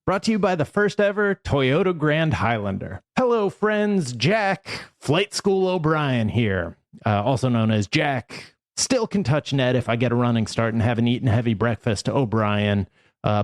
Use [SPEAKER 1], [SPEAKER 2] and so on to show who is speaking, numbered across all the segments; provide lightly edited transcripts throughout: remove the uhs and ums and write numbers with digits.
[SPEAKER 1] Brought to you by the first ever Toyota Grand Highlander. Hello, friends. Jack, Flight School O'Brien here, also known as Jack. Still can touch net if I get a running start and haven't eaten heavy breakfast. O'Brien,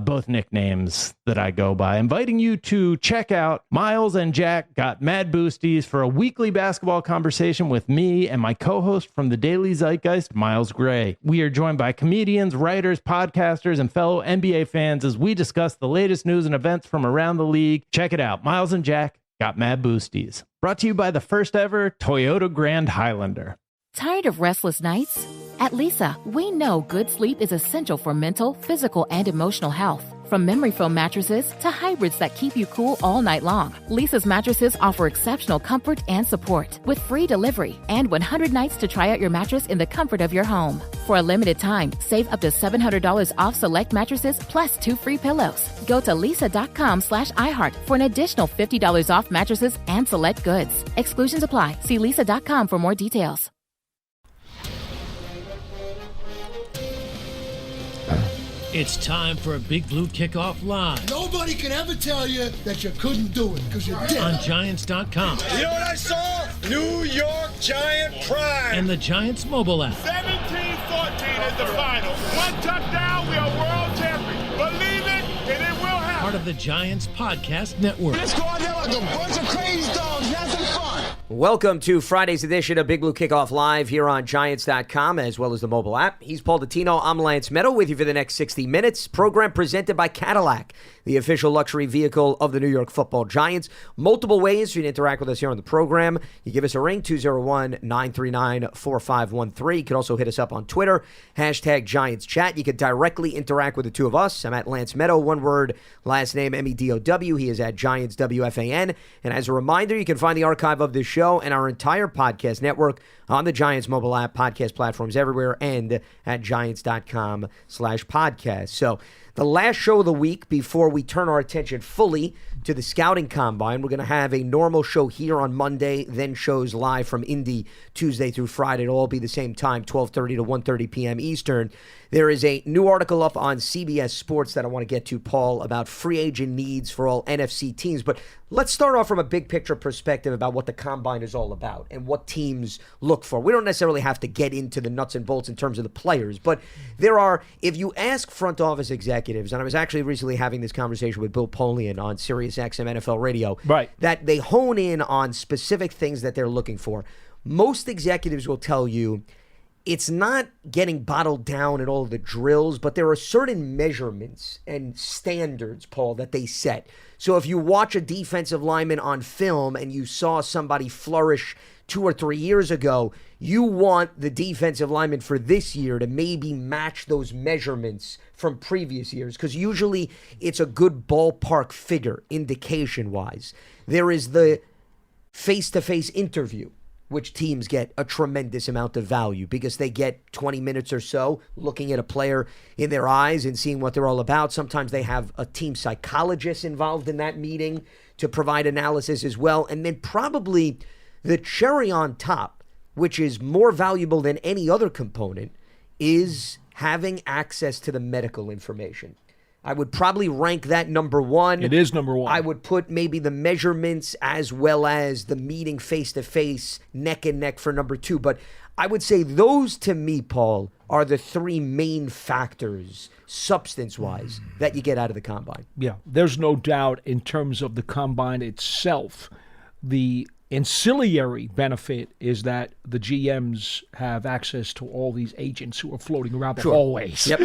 [SPEAKER 1] both nicknames that I go by. Inviting you to check out Miles and Jack Got Mad Boosties for a weekly basketball conversation with me and my co-host from the Daily Zeitgeist, Miles Gray. We are joined by comedians, writers, podcasters, and fellow NBA fans as we discuss the latest news and events from around the league. Check it out. Miles and Jack Got Mad Boosties. Brought to you by the first ever Toyota Grand Highlander.
[SPEAKER 2] Tired of restless nights? At Lisa, we know good sleep is essential for mental, physical, and emotional health. From memory foam mattresses to hybrids that keep you cool all night long, Lisa's mattresses offer exceptional comfort and support with free delivery and 100 nights to try out your mattress in the comfort of your home. For a limited time, save up to $700 off select mattresses plus 2 free pillows. Go to lisa.com/iHeart for an additional $50 off mattresses and select goods. Exclusions apply. See lisa.com for more details.
[SPEAKER 3] It's time for a Big Blue Kickoff Live.
[SPEAKER 4] Nobody can ever tell you that you couldn't do it, because you did.
[SPEAKER 3] On Giants.com.
[SPEAKER 5] You know what I saw? New York Giant pride.
[SPEAKER 3] And the Giants mobile app.
[SPEAKER 6] 17-14 is the final. One touchdown, we are world champions. Believe it, and it will happen.
[SPEAKER 3] Part of the Giants Podcast Network.
[SPEAKER 5] Let's go out there like a bunch of crazy dogs. Have some fun.
[SPEAKER 7] Welcome to Friday's edition of Big Blue Kickoff Live here on Giants.com as well as the mobile app. He's Paul Dottino. I'm Lance Meadow with you for the next 60 minutes. Program presented by Cadillac, the official luxury vehicle of the New York Football Giants. Multiple ways for you to interact with us here on the program. You give us a ring, 201-939-4513. You can also hit us up on Twitter, #GiantsChat. You can directly interact with the two of us. I'm at Lance Meadow, one word, last name MEDOW. He is at Giants WFAN. And as a reminder, you can find the archive of this show and our entire podcast network on the Giants mobile app, podcast platforms everywhere, and at giants.com/podcast. So the last show of the week before we turn our attention fully to the scouting combine, we're going to have a normal show here on Monday, then shows live from Indy Tuesday through Friday. It'll all be the same time, 12:30 to 1:30 p.m. Eastern. There is a new article up on CBS Sports that I want to get to, Paul, about free agent needs for all NFC teams. But let's start off from a big picture perspective about what the combine is all about and what teams look for. We don't necessarily have to get into the nuts and bolts in terms of the players, but there are, if you ask front office executives, and I was actually recently having this conversation with Bill Polian on Sirius XM NFL Radio,
[SPEAKER 8] right,
[SPEAKER 7] that they hone in on specific things that they're looking for. Most executives will tell you it's not getting bottled down in all of the drills, but there are certain measurements and standards, Paul, that they set. So if you watch a defensive lineman on film and you saw somebody flourish 2 or 3 years ago, you want the defensive lineman for this year to maybe match those measurements from previous years, because usually it's a good ballpark figure, indication-wise. There is the face-to-face interview, which teams get a tremendous amount of value because they get 20 minutes or so looking at a player in their eyes and seeing what they're all about. Sometimes they have a team psychologist involved in that meeting to provide analysis as well. And then probably the cherry on top, which is more valuable than any other component, is having access to the medical information. I would probably rank that number one.
[SPEAKER 8] It is number one.
[SPEAKER 7] I would put maybe the measurements as well as the meeting face-to-face, neck and neck for number two. But I would say those, to me, Paul, are the three main factors, substance-wise, that you get out of the combine.
[SPEAKER 8] Yeah, there's no doubt in terms of the combine itself. The ancillary benefit is that the GMs have access to all these agents who are floating around the hallways.
[SPEAKER 7] Yep.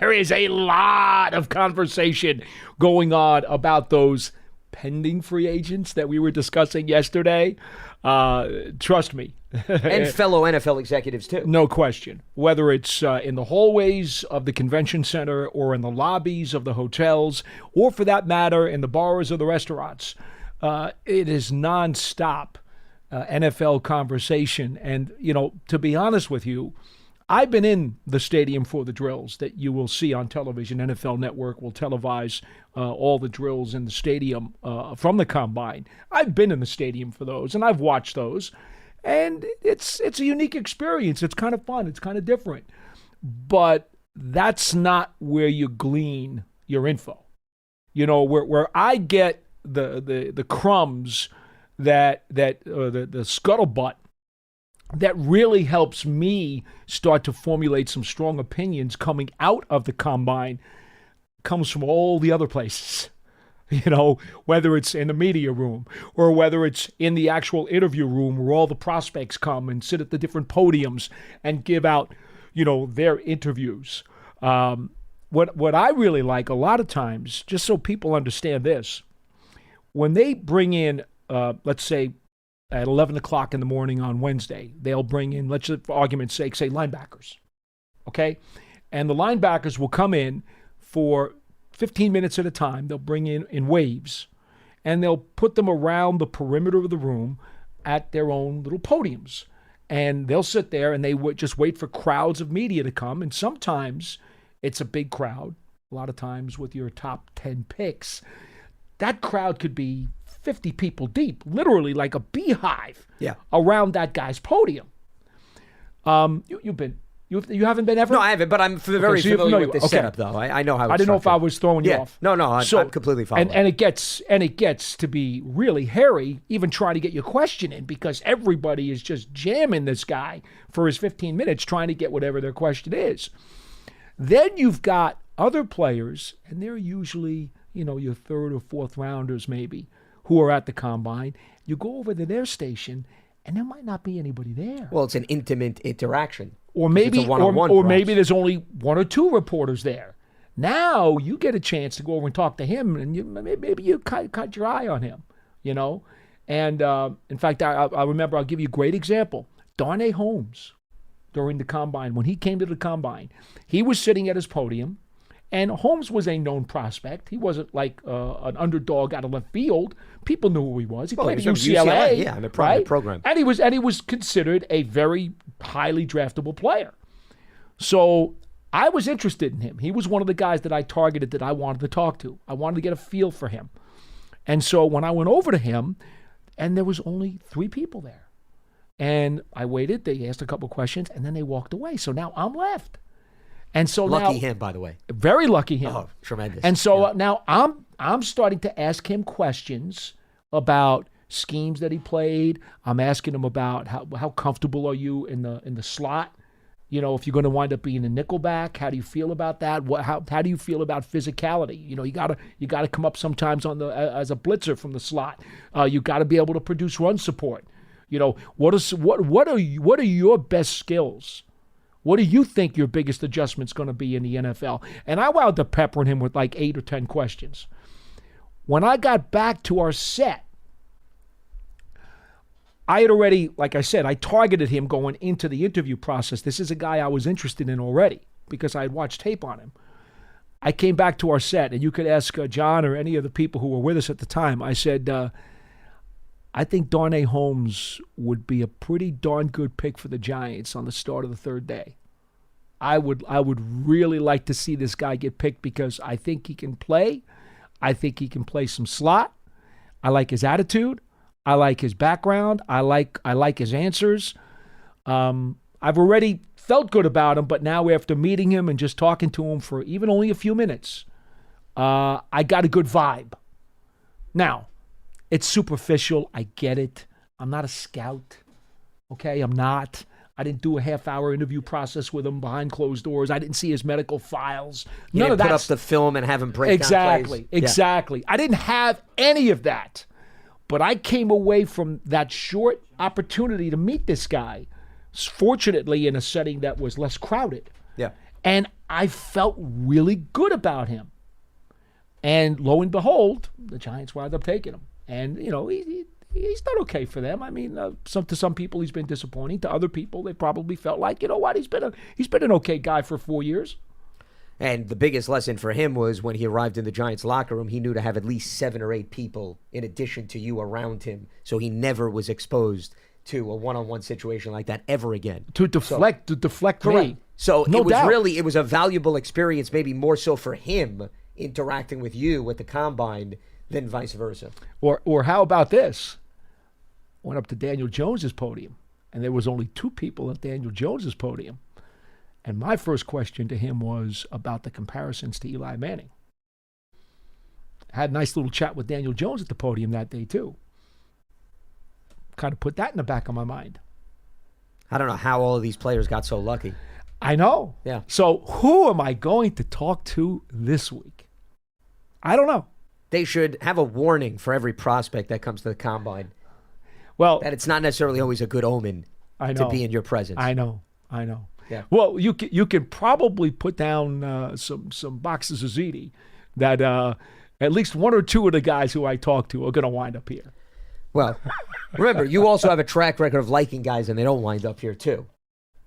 [SPEAKER 8] There is a lot of conversation going on about those pending free agents that we were discussing yesterday. Trust me.
[SPEAKER 7] And fellow NFL executives, too.
[SPEAKER 8] No question. Whether it's in the hallways of the convention center or in the lobbies of the hotels, or for that matter, in the bars or the restaurants. It is nonstop NFL conversation. And, you know, to be honest with you, I've been in the stadium for the drills that you will see on television. NFL Network will televise all the drills in the stadium from the combine. I've been in the stadium for those, and I've watched those. And it's a unique experience. It's kind of fun. It's kind of different. But that's not where you glean your info. where I get the crumbs the scuttlebutt that really helps me start to formulate some strong opinions coming out of the combine comes from all the other places. Whether it's in the media room or whether it's in the actual interview room where all the prospects come and sit at the different podiums and give out, their interviews. What I really like a lot of times, just so people understand this, when they bring in, let's say, at 11 o'clock in the morning on Wednesday, they'll bring in, let's just for argument's sake, say linebackers, okay? And the linebackers will come in for 15 minutes at a time. They'll bring in waves, and they'll put them around the perimeter of the room at their own little podiums. And they'll sit there, and they would just wait for crowds of media to come. And sometimes it's a big crowd. A lot of times with your top 10 picks, that crowd could be 50 people deep, literally like a beehive around that guy's podium. You haven't been ever?
[SPEAKER 7] No, I haven't, but I'm very familiar with this setup, though. I know how it's
[SPEAKER 8] I didn't know if I was throwing you off.
[SPEAKER 7] No, I'm completely following.
[SPEAKER 8] And it gets to be really hairy, even trying to get your question in, because everybody is just jamming this guy for his 15 minutes, trying to get whatever their question is. Then you've got other players, and they're usually, your third or fourth rounders maybe, who are at the combine. You go over to their station, and there might not be anybody there.
[SPEAKER 7] Well, it's an intimate interaction.
[SPEAKER 8] Or maybe,
[SPEAKER 7] it's a one-on-one,
[SPEAKER 8] or maybe there's only one or two reporters there. Now you get a chance to go over and talk to him, and maybe you cut your eye on him, And in fact, I remember, I'll give you a great example. Darnay Holmes, during the combine, when he came to the combine, he was sitting at his podium, and Holmes was a known prospect. He wasn't like an underdog out of left field. People knew who he was. He played at UCLA.
[SPEAKER 7] Yeah, in the private program.
[SPEAKER 8] And he was considered a very highly draftable player. So I was interested in him. He was one of the guys that I targeted that I wanted to talk to. I wanted to get a feel for him. And so when I went over to him, and there was only 3 people there. And I waited. They asked a couple questions, and then they walked away. So now I'm left. And so
[SPEAKER 7] lucky him, by the way.
[SPEAKER 8] Very lucky him.
[SPEAKER 7] Oh, tremendous.
[SPEAKER 8] And so now I'm starting to ask him questions about schemes that he played. I'm asking him about how comfortable are you in the slot? If you're going to wind up being a nickelback, how do you feel about that? How do you feel about physicality? You gotta come up sometimes as a blitzer from the slot. You got to be able to produce run support. What are your best skills? What do you think your biggest adjustment's going to be in the NFL? And I wound up peppering him with like 8 or 10 questions. When I got back to our set, I had already, like I said, I targeted him going into the interview process. This is a guy I was interested in already because I had watched tape on him. I came back to our set, and you could ask John or any of the people who were with us at the time. I said, I think Darnay Holmes would be a pretty darn good pick for the Giants on the start of the 3rd day. I would really like to see this guy get picked because I think he can play. I think he can play some slot. I like his attitude. I like his background. I like his answers. I've already felt good about him, but now after meeting him and just talking to him for even only a few minutes, I got a good vibe. Now, it's superficial. I get it. I'm not a scout. Okay, I'm not. I didn't do a half-hour interview process with him behind closed doors. I didn't see his medical files.
[SPEAKER 7] You didn't put up the film and have him break down plays.
[SPEAKER 8] Exactly. Yeah. I didn't have any of that. But I came away from that short opportunity to meet this guy, fortunately in a setting that was less crowded.
[SPEAKER 7] Yeah.
[SPEAKER 8] And I felt really good about him. And lo and behold, the Giants wound up taking him. And, he's done okay for them. I mean, to some people, he's been disappointing. To other people, they probably felt like, you know what, he's been an okay guy for 4 years.
[SPEAKER 7] And the biggest lesson for him was when he arrived in the Giants locker room, he knew to have at least 7 or 8 people in addition to you around him. So he never was exposed to a one-on-one situation like that ever again.
[SPEAKER 8] To deflect me.
[SPEAKER 7] So
[SPEAKER 8] no doubt.
[SPEAKER 7] It was a valuable experience, maybe more so for him interacting with you at the combine than vice versa.
[SPEAKER 8] Or how about this? Went up to Daniel Jones's podium, and there was only 2 people at Daniel Jones's podium. And my first question to him was about the comparisons to Eli Manning. Had a nice little chat with Daniel Jones at the podium that day, too. Kind of put that in the back of my mind.
[SPEAKER 7] I don't know how all of these players got so lucky.
[SPEAKER 8] I know.
[SPEAKER 7] Yeah.
[SPEAKER 8] So who am I going to talk to this week? I don't know.
[SPEAKER 7] They should have a warning for every prospect that comes to the combine.
[SPEAKER 8] Well,
[SPEAKER 7] that it's not necessarily always a good omen to be in your presence.
[SPEAKER 8] I know.
[SPEAKER 7] Yeah.
[SPEAKER 8] Well, you can probably put down some boxes of ziti that at least one or two of the guys who I talk to are going to wind up here.
[SPEAKER 7] Well, remember, you also have a track record of liking guys and they don't wind up here too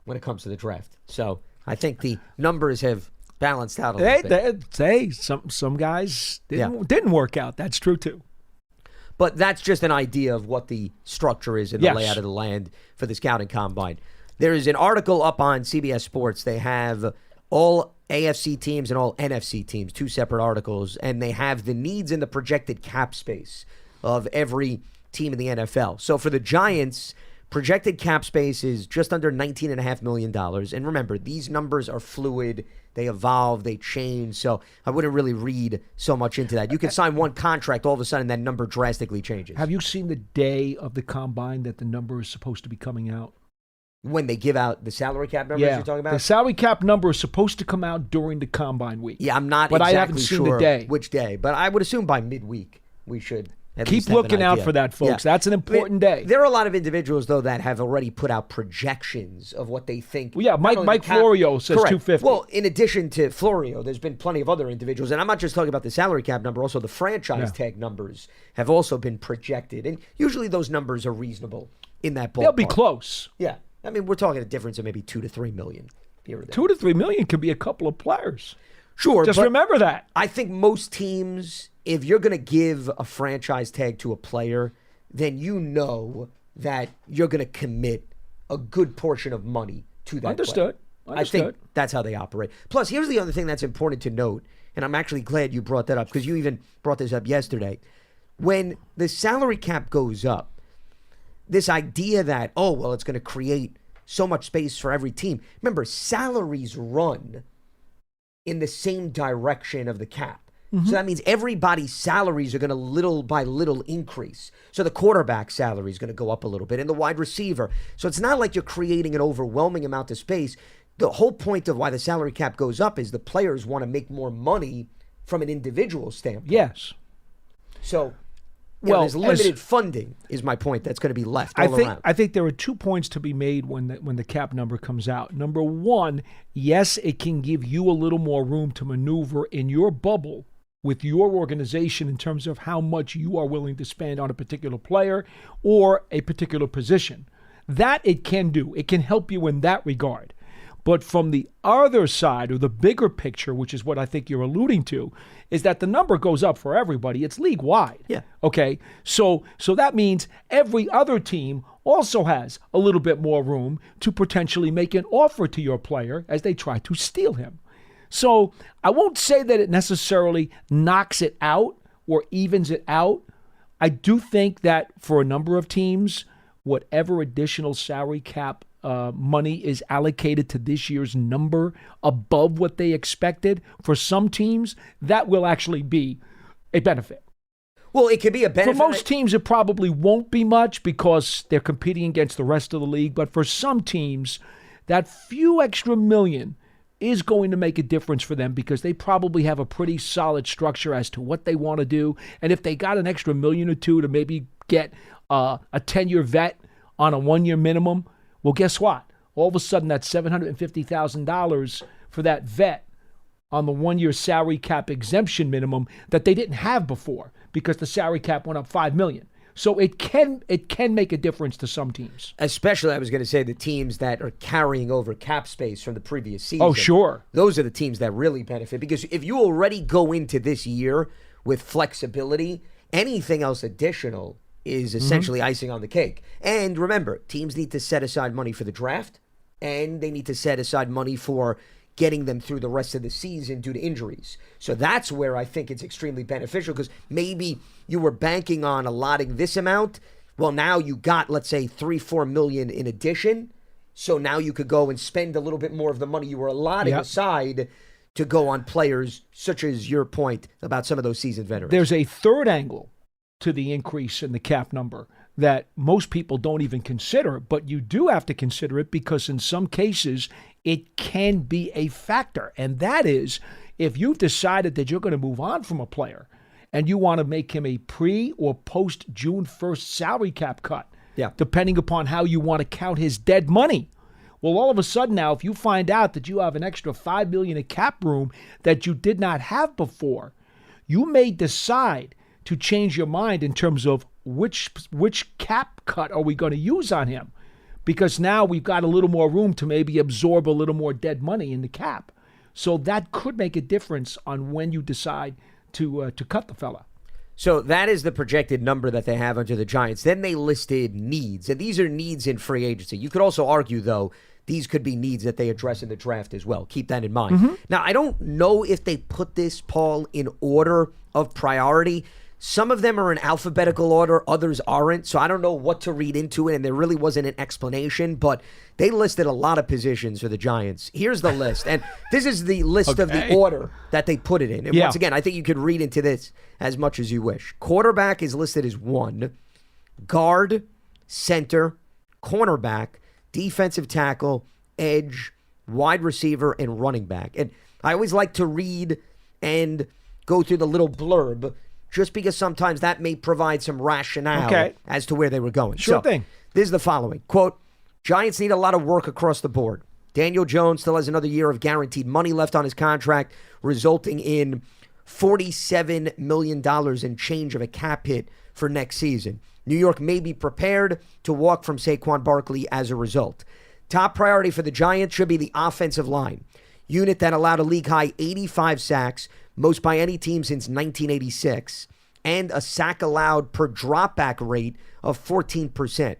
[SPEAKER 7] when it comes to the draft. So I think the numbers have balanced out a little bit.
[SPEAKER 8] Some guys didn't work out. That's true too.
[SPEAKER 7] But that's just an idea of what the structure is in the layout of the land for the scouting combine. There is an article up on CBS Sports. They have all AFC teams and all NFC teams, 2 separate articles, and they have the needs and the projected cap space of every team in the NFL. So for the Giants, projected cap space is just under $19.5 million. And remember, these numbers are fluid. They evolve. They change. So I wouldn't really read so much into that. You can sign one contract, all of a sudden that number drastically changes.
[SPEAKER 8] Have you seen the day of the combine that the number is supposed to be coming out?
[SPEAKER 7] When they give out the salary cap numbers you're talking about?
[SPEAKER 8] The salary cap number is supposed to come out during the combine week.
[SPEAKER 7] Yeah, I'm not
[SPEAKER 8] but
[SPEAKER 7] exactly
[SPEAKER 8] I haven't seen
[SPEAKER 7] sure
[SPEAKER 8] the day.
[SPEAKER 7] which day. But I would assume by midweek we should at
[SPEAKER 8] Keep
[SPEAKER 7] least have
[SPEAKER 8] looking
[SPEAKER 7] an
[SPEAKER 8] out
[SPEAKER 7] idea.
[SPEAKER 8] for that, folks.
[SPEAKER 7] Yeah.
[SPEAKER 8] That's an important day.
[SPEAKER 7] There are a lot of individuals, though, that have already put out projections of what they think.
[SPEAKER 8] Well, yeah,
[SPEAKER 7] not only
[SPEAKER 8] Mike
[SPEAKER 7] the cap-
[SPEAKER 8] Florio says
[SPEAKER 7] Correct.
[SPEAKER 8] 250.
[SPEAKER 7] Well, in addition to Florio, there's been plenty of other individuals, and I'm not just talking about the salary cap number, also the franchise tag numbers have also been projected. And usually those numbers are reasonable in that ballpark.
[SPEAKER 8] They'll be close.
[SPEAKER 7] Yeah. I mean, we're talking a difference of maybe 2 to 3 million here or there.
[SPEAKER 8] 2 to 3 million could be a couple of players.
[SPEAKER 7] Sure.
[SPEAKER 8] Just
[SPEAKER 7] but
[SPEAKER 8] remember that.
[SPEAKER 7] I think most teams, if you're going to give a franchise tag to a player, then you know that you're going to commit a good portion of money to that
[SPEAKER 8] Understood.
[SPEAKER 7] player. I think that's how they operate. Plus, here's the other thing that's important to note, and I'm actually glad you brought that up because you even brought this up yesterday. When the salary cap goes up, this idea that, it's going to create so much space for every team. Remember, salaries run in the same direction of the cap. So that means everybody's salaries are going to little by little increase. So the quarterback salary is going to go up a little bit and the wide receiver. So it's not like you're creating an overwhelming amount of space. The whole point of why the salary cap goes up is the players want to make more money from an individual standpoint.
[SPEAKER 8] Yes.
[SPEAKER 7] So there's limited funding is my point that's going to be left all around.
[SPEAKER 8] I think there are 2 points to be made when the cap number comes out. Number one, yes, it can give you a little more room to maneuver in your bubble with your organization in terms of how much you are willing to spend on a particular player or a particular position. That it can do. It can help you in that regard. But from the other side, or the bigger picture, which is what I think you're alluding to, is that the number goes up for everybody. It's league-wide.
[SPEAKER 7] Yeah.
[SPEAKER 8] Okay? So that means every other team also has a little bit more room to potentially make an offer to your player as they try to steal him. So I won't say that it necessarily knocks it out or evens it out. I do think that for a number of teams, whatever additional salary cap money is allocated to this year's number above what they expected, for some teams, that will actually be a benefit.
[SPEAKER 7] Well, it could be a benefit.
[SPEAKER 8] For most teams, it probably won't be much because they're competing against the rest of the league. But for some teams, that few extra million is going to make a difference for them because they probably have a pretty solid structure as to what they want to do. And if they got an extra million or two to maybe get a 10-year vet on a 1-year minimum, well, guess what? All of a sudden, that $750,000 for that vet on the 1-year salary cap exemption minimum that they didn't have before because the salary cap went up $5 million. So it can make a difference to some teams.
[SPEAKER 7] Especially, I was going to say, the teams that are carrying over cap space from the previous season.
[SPEAKER 8] Oh, sure.
[SPEAKER 7] Those are the teams that really benefit. Because if you already go into this year with flexibility, anything else additional is essentially icing on the cake. And remember, teams need to set aside money for the draft, and they need to set aside money for getting them through the rest of the season due to injuries. So that's where I think it's extremely beneficial because maybe you were banking on allotting this amount. Well, now you got, let's say, 3-4 million in addition. So now you could go and spend a little bit more of the money you were allotting aside to go on players such as your point about some of those seasoned veterans.
[SPEAKER 8] There's a third angle to the increase in the cap number that most people don't even consider, but you do have to consider it because in some cases it can be a factor. And that is if you've decided that you're going to move on from a player and you want to make him a pre or post June 1st salary cap cut, depending upon how you want to count his dead money. Well, all of a sudden now, if you find out that you have an extra $5 million in cap room that you did not have before, you may decide to change your mind in terms of which cap cut are we going to use on him, because now we've got a little more room to maybe absorb a little more dead money in the cap. So that could make a difference on when you decide to cut the fella.
[SPEAKER 7] So that is the projected number that they have under the Giants. Then they listed needs, and these are needs in free agency. You could also argue, though, these could be needs that they address in the draft as well. Keep that in mind. Now, I don't know if they put this, Paul, in order of priority. Some of them are in alphabetical order, others aren't. So I don't know what to read into it, and there really wasn't an explanation. But they listed a lot of positions for the Giants. Here's the list. And this is the list of the order that they put it in. And once again, I think you could read into this as much as you wish. Quarterback is listed as 1. Guard, center, cornerback, defensive tackle, edge, wide receiver, and running back. And I always like to read and go through the little blurb just because sometimes that may provide some rationale as to where they were going.
[SPEAKER 8] Sure thing.
[SPEAKER 7] This is the following. Quote, Giants need a lot of work across the board. Daniel Jones still has another year of guaranteed money left on his contract, resulting in $47 million in change of a cap hit for next season. New York may be prepared to walk from Saquon Barkley as a result. Top priority for the Giants should be the offensive line, unit that allowed a league-high 85 sacks, most by any team since 1986, and a sack allowed per dropback rate of 14%.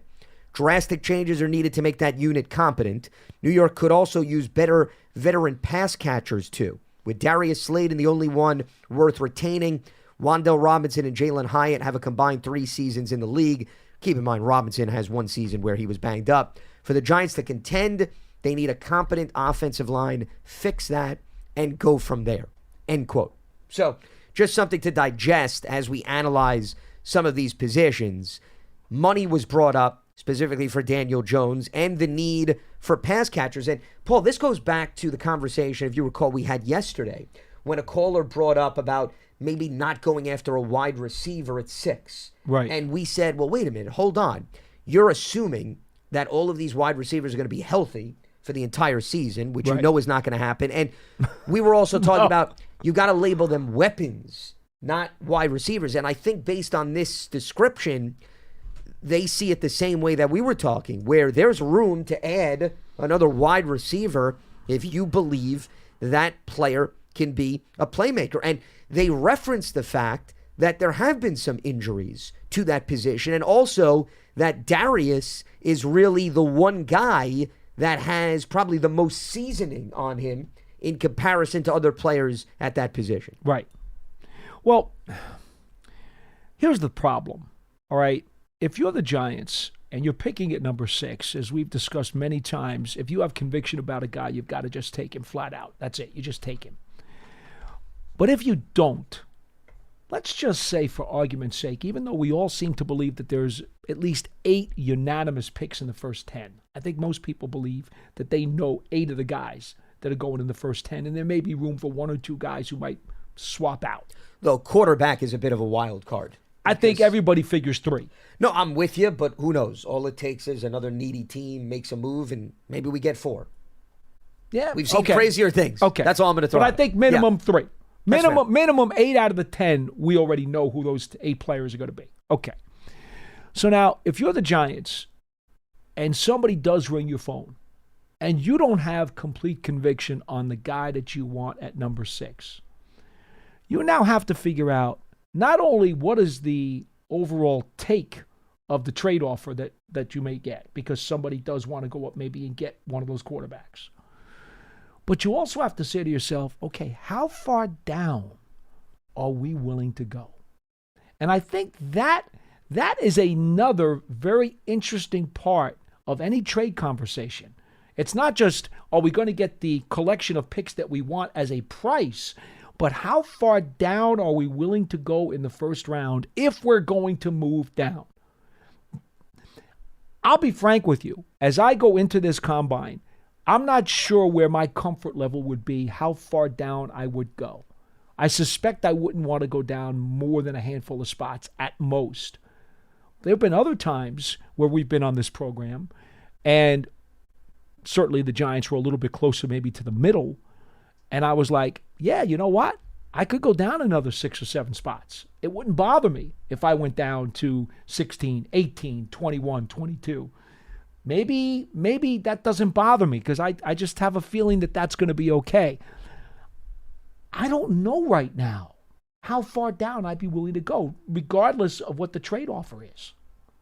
[SPEAKER 7] Drastic changes are needed to make that unit competent. New York could also use better veteran pass catchers, too, with Darius Slayton the only one worth retaining. Wan'Dale Robinson and Jalen Hyatt have a combined 3 seasons in the league. Keep in mind, Robinson has 1 season where he was banged up. For the Giants to contend, they need a competent offensive line, fix that, and go from there. End quote. So, just something to digest as we analyze some of these positions. Money was brought up specifically for Daniel Jones and the need for pass catchers. And, Paul, this goes back to the conversation, if you recall, we had yesterday when a caller brought up about maybe not going after a wide receiver at 6.
[SPEAKER 8] Right.
[SPEAKER 7] And we said, well, wait a minute, hold on. You're assuming that all of these wide receivers are going to be healthy for the entire season, which you know is not going to happen. And we were also talking about you got to label them weapons, not wide receivers. And I think based on this description, they see it the same way that we were talking, where there's room to add another wide receiver if you believe that player can be a playmaker. And they reference the fact that there have been some injuries to that position, and also that Darius is really the one guy that has probably the most seasoning on him in comparison to other players at that position.
[SPEAKER 8] Right. Well, here's the problem, all right? If you're the Giants and you're picking at number 6, as we've discussed many times, if you have conviction about a guy, you've got to just take him flat out. That's it. You just take him. But if you don't, let's just say for argument's sake, even though we all seem to believe that there's at least 8 unanimous picks in the first 10, I think most people believe that they know 8 of the guys that are going in the first 10, and there may be room for 1 or 2 guys who might swap out.
[SPEAKER 7] Though quarterback is a bit of a wild card.
[SPEAKER 8] I think everybody figures 3.
[SPEAKER 7] No, I'm with you, but who knows? All it takes is another needy team makes a move, and maybe we get 4.
[SPEAKER 8] Yeah,
[SPEAKER 7] we've seen crazier things. Okay, that's all I'm going to throw.
[SPEAKER 8] But I think minimum 3. Minimum 8 out of the 10, we already know who those 8 players are going to be. Okay. So now, if you're the Giants and somebody does ring your phone and you don't have complete conviction on the guy that you want at number 6, you now have to figure out not only what is the overall take of the trade offer that you may get, because somebody does want to go up maybe and get one of those quarterbacks, but you also have to say to yourself, okay, how far down are we willing to go? And I think that is another very interesting part of any trade conversation, It's not just, are we going to get the collection of picks that we want as a price, but how far down are we willing to go in the first round if we're going to move down? I'll be frank with you. As I go into this combine, I'm not sure where my comfort level would be, how far down I would go. I suspect I wouldn't want to go down more than a handful of spots at most. There have been other times where we've been on this program, and certainly the Giants were a little bit closer maybe to the middle, and I was like, yeah, you know what? I could go down another 6 or 7 spots. It wouldn't bother me if I went down to 16, 18, 21, 22. Maybe that doesn't bother me because I just have a feeling that that's going to be okay. I don't know right now how far down I'd be willing to go, regardless of what the trade offer is.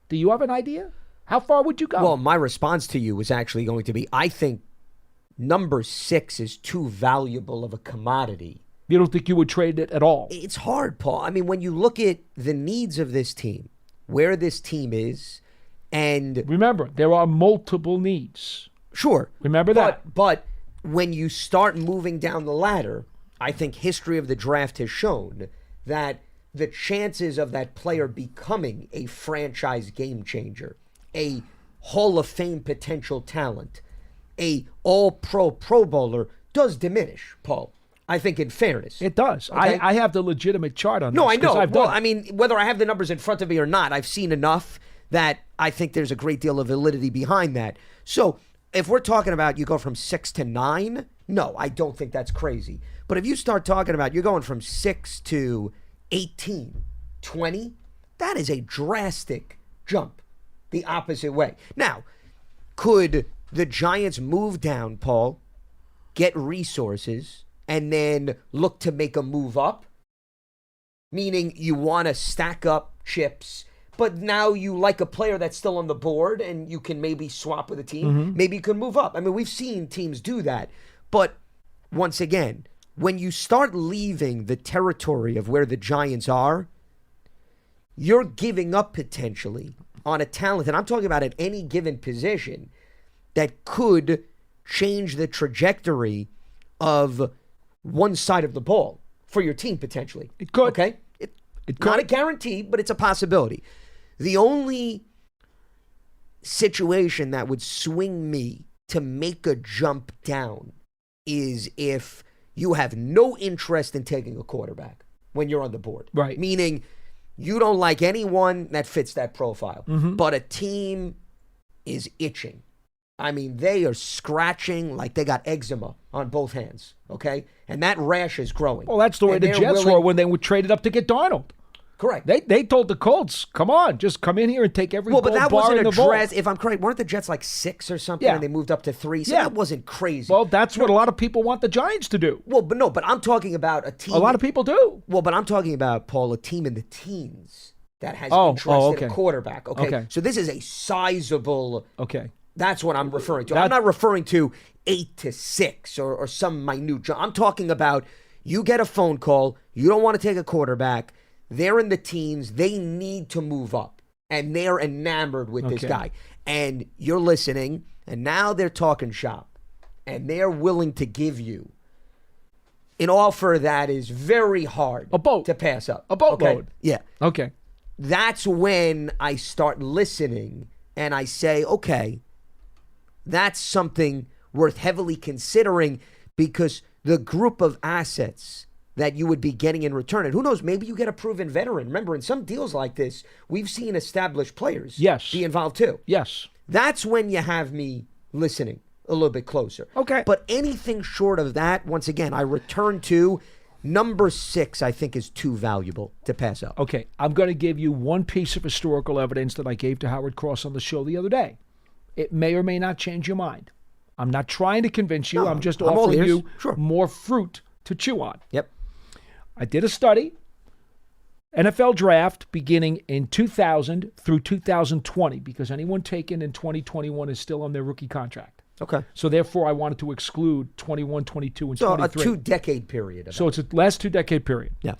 [SPEAKER 8] Do you have an idea? How far would you go?
[SPEAKER 7] Well, my response to you was actually going to be, I think number 6 is too valuable of a commodity.
[SPEAKER 8] You don't think you would trade it at all?
[SPEAKER 7] It's hard, Paul. I mean, when you look at the needs of this team, where this team is, and...
[SPEAKER 8] Remember, there are multiple needs.
[SPEAKER 7] Sure.
[SPEAKER 8] Remember that.
[SPEAKER 7] But when you start moving down the ladder, I think history of the draft has shown that the chances of that player becoming a franchise game changer, a Hall of Fame potential talent, a all-pro Pro Bowler does diminish, Paul. I think in fairness.
[SPEAKER 8] It does.
[SPEAKER 7] Okay?
[SPEAKER 8] I have the legitimate chart on this.
[SPEAKER 7] No, I know.
[SPEAKER 8] Well,
[SPEAKER 7] I mean, whether I have the numbers in front of me or not, I've seen enough that I think there's a great deal of validity behind that. So if we're talking about you go from 6 to 9, no, I don't think that's crazy. But if you start talking about you're going from 6 to 18, 20, that is a drastic jump the opposite way. Now, could the Giants move down, Paul, get resources, and then look to make a move up? Meaning you want to stack up chips, but now you like a player that's still on the board and you can maybe swap with a team.
[SPEAKER 8] Mm-hmm.
[SPEAKER 7] Maybe you can move up. I mean, we've seen teams do that. But once again, when you start leaving the territory of where the Giants are, you're giving up potentially on a talent, and I'm talking about at any given position, that could change the trajectory of one side of the ball for your team potentially.
[SPEAKER 8] It could.
[SPEAKER 7] Okay?
[SPEAKER 8] It could.
[SPEAKER 7] Not a guarantee, but it's a possibility. The only situation that would swing me to make a jump down is if you have no interest in taking a quarterback when you're on the board.
[SPEAKER 8] Right.
[SPEAKER 7] Meaning you don't like anyone that fits that profile,
[SPEAKER 8] Mm-hmm.
[SPEAKER 7] but a team is itching. I mean, they are scratching like they got eczema on both hands, okay? And that rash is growing.
[SPEAKER 8] Well, that's the way
[SPEAKER 7] And
[SPEAKER 8] the
[SPEAKER 7] they're
[SPEAKER 8] Jets
[SPEAKER 7] willing-
[SPEAKER 8] were when they were traded up to get Darnold.
[SPEAKER 7] Correct.
[SPEAKER 8] They told the Colts, come on, just come in here and take every
[SPEAKER 7] Well, but that
[SPEAKER 8] bar
[SPEAKER 7] wasn't
[SPEAKER 8] in
[SPEAKER 7] a
[SPEAKER 8] the vault.
[SPEAKER 7] dress. If I'm correct, weren't the Jets like 6 or something,
[SPEAKER 8] Yeah.
[SPEAKER 7] and they moved up to 3? So
[SPEAKER 8] Yeah.
[SPEAKER 7] that wasn't crazy.
[SPEAKER 8] Well, that's what a lot of people want the Giants to do.
[SPEAKER 7] Well, but no, but I'm talking about a team.
[SPEAKER 8] A lot of people do.
[SPEAKER 7] Well, but I'm talking about, Paul, a team in the teens that has
[SPEAKER 8] Oh,
[SPEAKER 7] interest
[SPEAKER 8] okay.
[SPEAKER 7] in a quarterback. Okay?
[SPEAKER 8] Okay.
[SPEAKER 7] So this is a sizable.
[SPEAKER 8] Okay.
[SPEAKER 7] That's what I'm referring to. I'm not referring to 8 to 6 or some minute jump. I'm talking about you get a phone call. You don't want to take a quarterback. They're in the teens. They need to move up. And they're enamored with this
[SPEAKER 8] Okay.
[SPEAKER 7] guy. And you're listening. And now they're talking shop. And they're willing to give you an offer that is very hard
[SPEAKER 8] A boat.
[SPEAKER 7] to pass up.
[SPEAKER 8] A boatload.
[SPEAKER 7] Okay? Yeah.
[SPEAKER 8] Okay.
[SPEAKER 7] That's when I start listening and I say, okay, that's something worth heavily considering because the group of assets that you would be getting in return, and who knows, maybe you get a proven veteran. Remember, in some deals like this, we've seen established players
[SPEAKER 8] Yes.
[SPEAKER 7] be involved too.
[SPEAKER 8] Yes.
[SPEAKER 7] That's when you have me listening a little bit closer.
[SPEAKER 8] Okay.
[SPEAKER 7] But anything short of that, once again, I return to number 6, I think is too valuable to pass up.
[SPEAKER 8] Okay. I'm going to give you one piece of historical evidence that I gave to Howard Cross on the show the other day. It may or may not change your mind. I'm not trying to convince you.
[SPEAKER 7] No,
[SPEAKER 8] I'm just
[SPEAKER 7] I'm all
[SPEAKER 8] offering
[SPEAKER 7] ears.
[SPEAKER 8] you
[SPEAKER 7] Sure.
[SPEAKER 8] more fruit to chew on.
[SPEAKER 7] Yep.
[SPEAKER 8] I did a study, NFL draft beginning in 2000 through 2020, because anyone taken in 2021 is still on their rookie contract.
[SPEAKER 7] Okay.
[SPEAKER 8] So therefore, I wanted to exclude 21, 22, and
[SPEAKER 7] So
[SPEAKER 8] 23.
[SPEAKER 7] a 2-decade period.
[SPEAKER 8] So it's a last 2-decade period.
[SPEAKER 7] Yeah.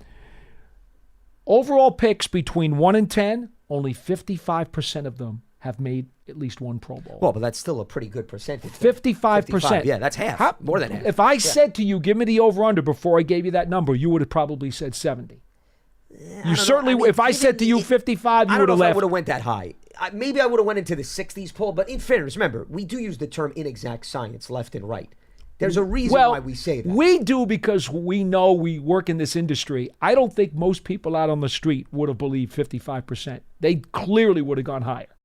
[SPEAKER 8] Overall picks between 1 and 10, only 55% of them have made at least one Pro Bowl.
[SPEAKER 7] Well, but that's still a pretty good percentage.
[SPEAKER 8] 55%.
[SPEAKER 7] Yeah, that's half. More than half.
[SPEAKER 8] If I said to you, give me the over-under before I gave you that number, you would have probably said 70. You certainly, if I said to you 55, you would have
[SPEAKER 7] I
[SPEAKER 8] left.
[SPEAKER 7] would have went that high. Maybe I would have went into the 60s, Paul. But in fairness, remember, we do use the term inexact science left and right. There's a reason why we say that.
[SPEAKER 8] We do because we know we work in this industry. I don't think most people out on the street would have believed 55%. They clearly would have gone higher.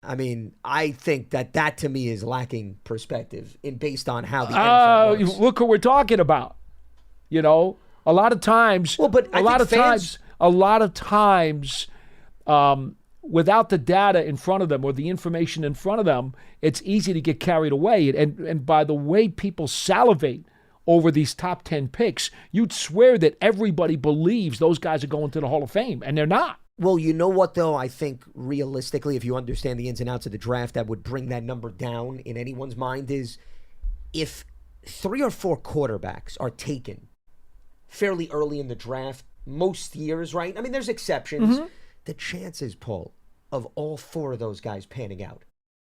[SPEAKER 7] I mean, I think that to me is lacking perspective based on how the NFL works.
[SPEAKER 8] Look what we're talking about. You know, a lot of times.
[SPEAKER 7] Well, but a lot of
[SPEAKER 8] times, without the data in front of them or the information in front of them, it's easy to get carried away. And by the way people salivate over these top 10 picks, you'd swear that everybody believes those guys are going to the Hall of Fame, and they're not.
[SPEAKER 7] Well, you know what, though? I think realistically, if you understand the ins and outs of the draft, that would bring that number down in anyone's mind is if 3 or 4 quarterbacks are taken fairly early in the draft, most years, right? I mean, there's exceptions. Mm-hmm. The chances, Paul, of all 4 of those guys panning out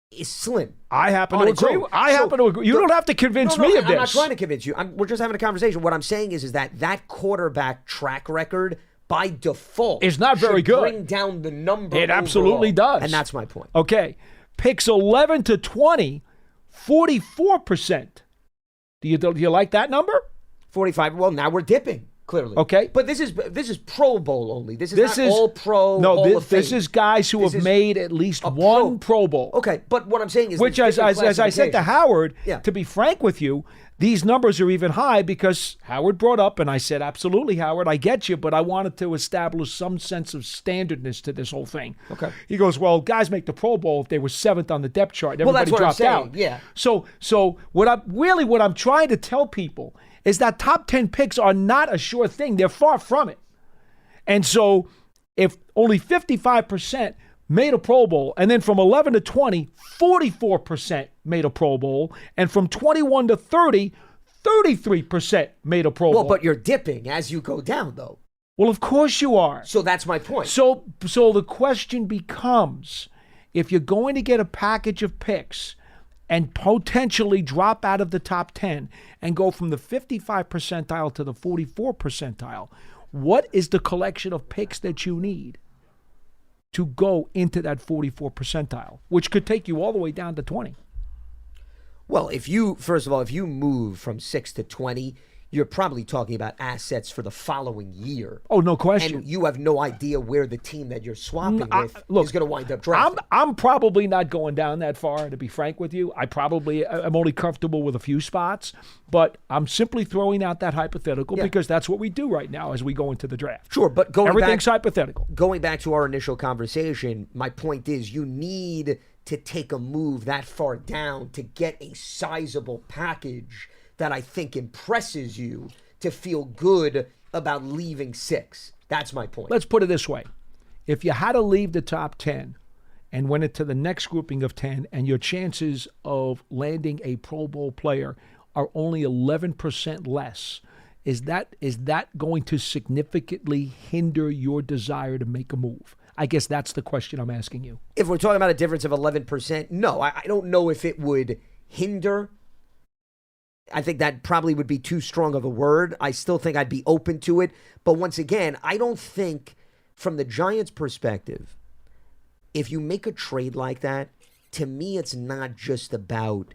[SPEAKER 7] is slim.
[SPEAKER 8] I happen to agree. Happen to agree. You don't have to convince me of this.
[SPEAKER 7] I'm not trying to convince you. We're just having a conversation. What I'm saying is that quarterback track record, by default,
[SPEAKER 8] is not very good.
[SPEAKER 7] Bring down the number.
[SPEAKER 8] It absolutely does.
[SPEAKER 7] And that's my point.
[SPEAKER 8] Okay. Picks 11 to 20, 44%. Do you like that number?
[SPEAKER 7] 45. Well, now we're dipping. Clearly.
[SPEAKER 8] Okay.
[SPEAKER 7] But this is Pro Bowl only. This is not all pro.
[SPEAKER 8] No,
[SPEAKER 7] Hall of Fame.
[SPEAKER 8] This is guys who have made at least one Pro Bowl.
[SPEAKER 7] Okay, but what I'm saying is,
[SPEAKER 8] which, as I said to Howard, to be frank with you, these numbers are even high because Howard brought up, and I said, absolutely, Howard, I get you, but I wanted to establish some sense of standardness to this whole thing.
[SPEAKER 7] Okay.
[SPEAKER 8] He goes, well, guys make the Pro Bowl if they were 7th on the depth chart. Everybody dropped out.
[SPEAKER 7] Yeah.
[SPEAKER 8] So what I'm trying to tell people is that top 10 picks are not a sure thing. They're far from it. And so if only 55% made a Pro Bowl, and then from 11 to 20, 44% made a Pro Bowl, and from 21 to 30, 33% made a Pro Bowl.
[SPEAKER 7] Well, but you're dipping as you go down, though.
[SPEAKER 8] Well, of course you are.
[SPEAKER 7] So that's my point.
[SPEAKER 8] So the question becomes, if you're going to get a package of picks and potentially drop out of the top 10 and go from the 55 percentile to the 44 percentile, what is the collection of picks that you need to go into that 44 percentile, which could take you all the way down to 20?
[SPEAKER 7] Well, if you move from 6 to 20, you're probably talking about assets for the following year.
[SPEAKER 8] Oh, no question.
[SPEAKER 7] And you have no idea where the team that you're swapping with is going to wind up drafting.
[SPEAKER 8] I'm probably not going down that far, to be frank with you. I'm only comfortable with a few spots, but I'm simply throwing out that hypothetical because that's what we do right now as we go into the draft.
[SPEAKER 7] Sure, but
[SPEAKER 8] everything's hypothetical.
[SPEAKER 7] Going back to our initial conversation, my point is you need to take a move that far down to get a sizable package that I think impresses you to feel good about leaving 6. That's my point.
[SPEAKER 8] Let's put it this way. If you had to leave the top 10 and went into the next grouping of 10 and your chances of landing a Pro Bowl player are only 11% less, is that going to significantly hinder your desire to make a move? I guess that's the question I'm asking you.
[SPEAKER 7] If we're talking about a difference of 11%, no, I don't know if it would hinder. I think that probably would be too strong of a word. I still think I'd be open to it. But once again, I don't think from the Giants' perspective, if you make a trade like that, to me, it's not just about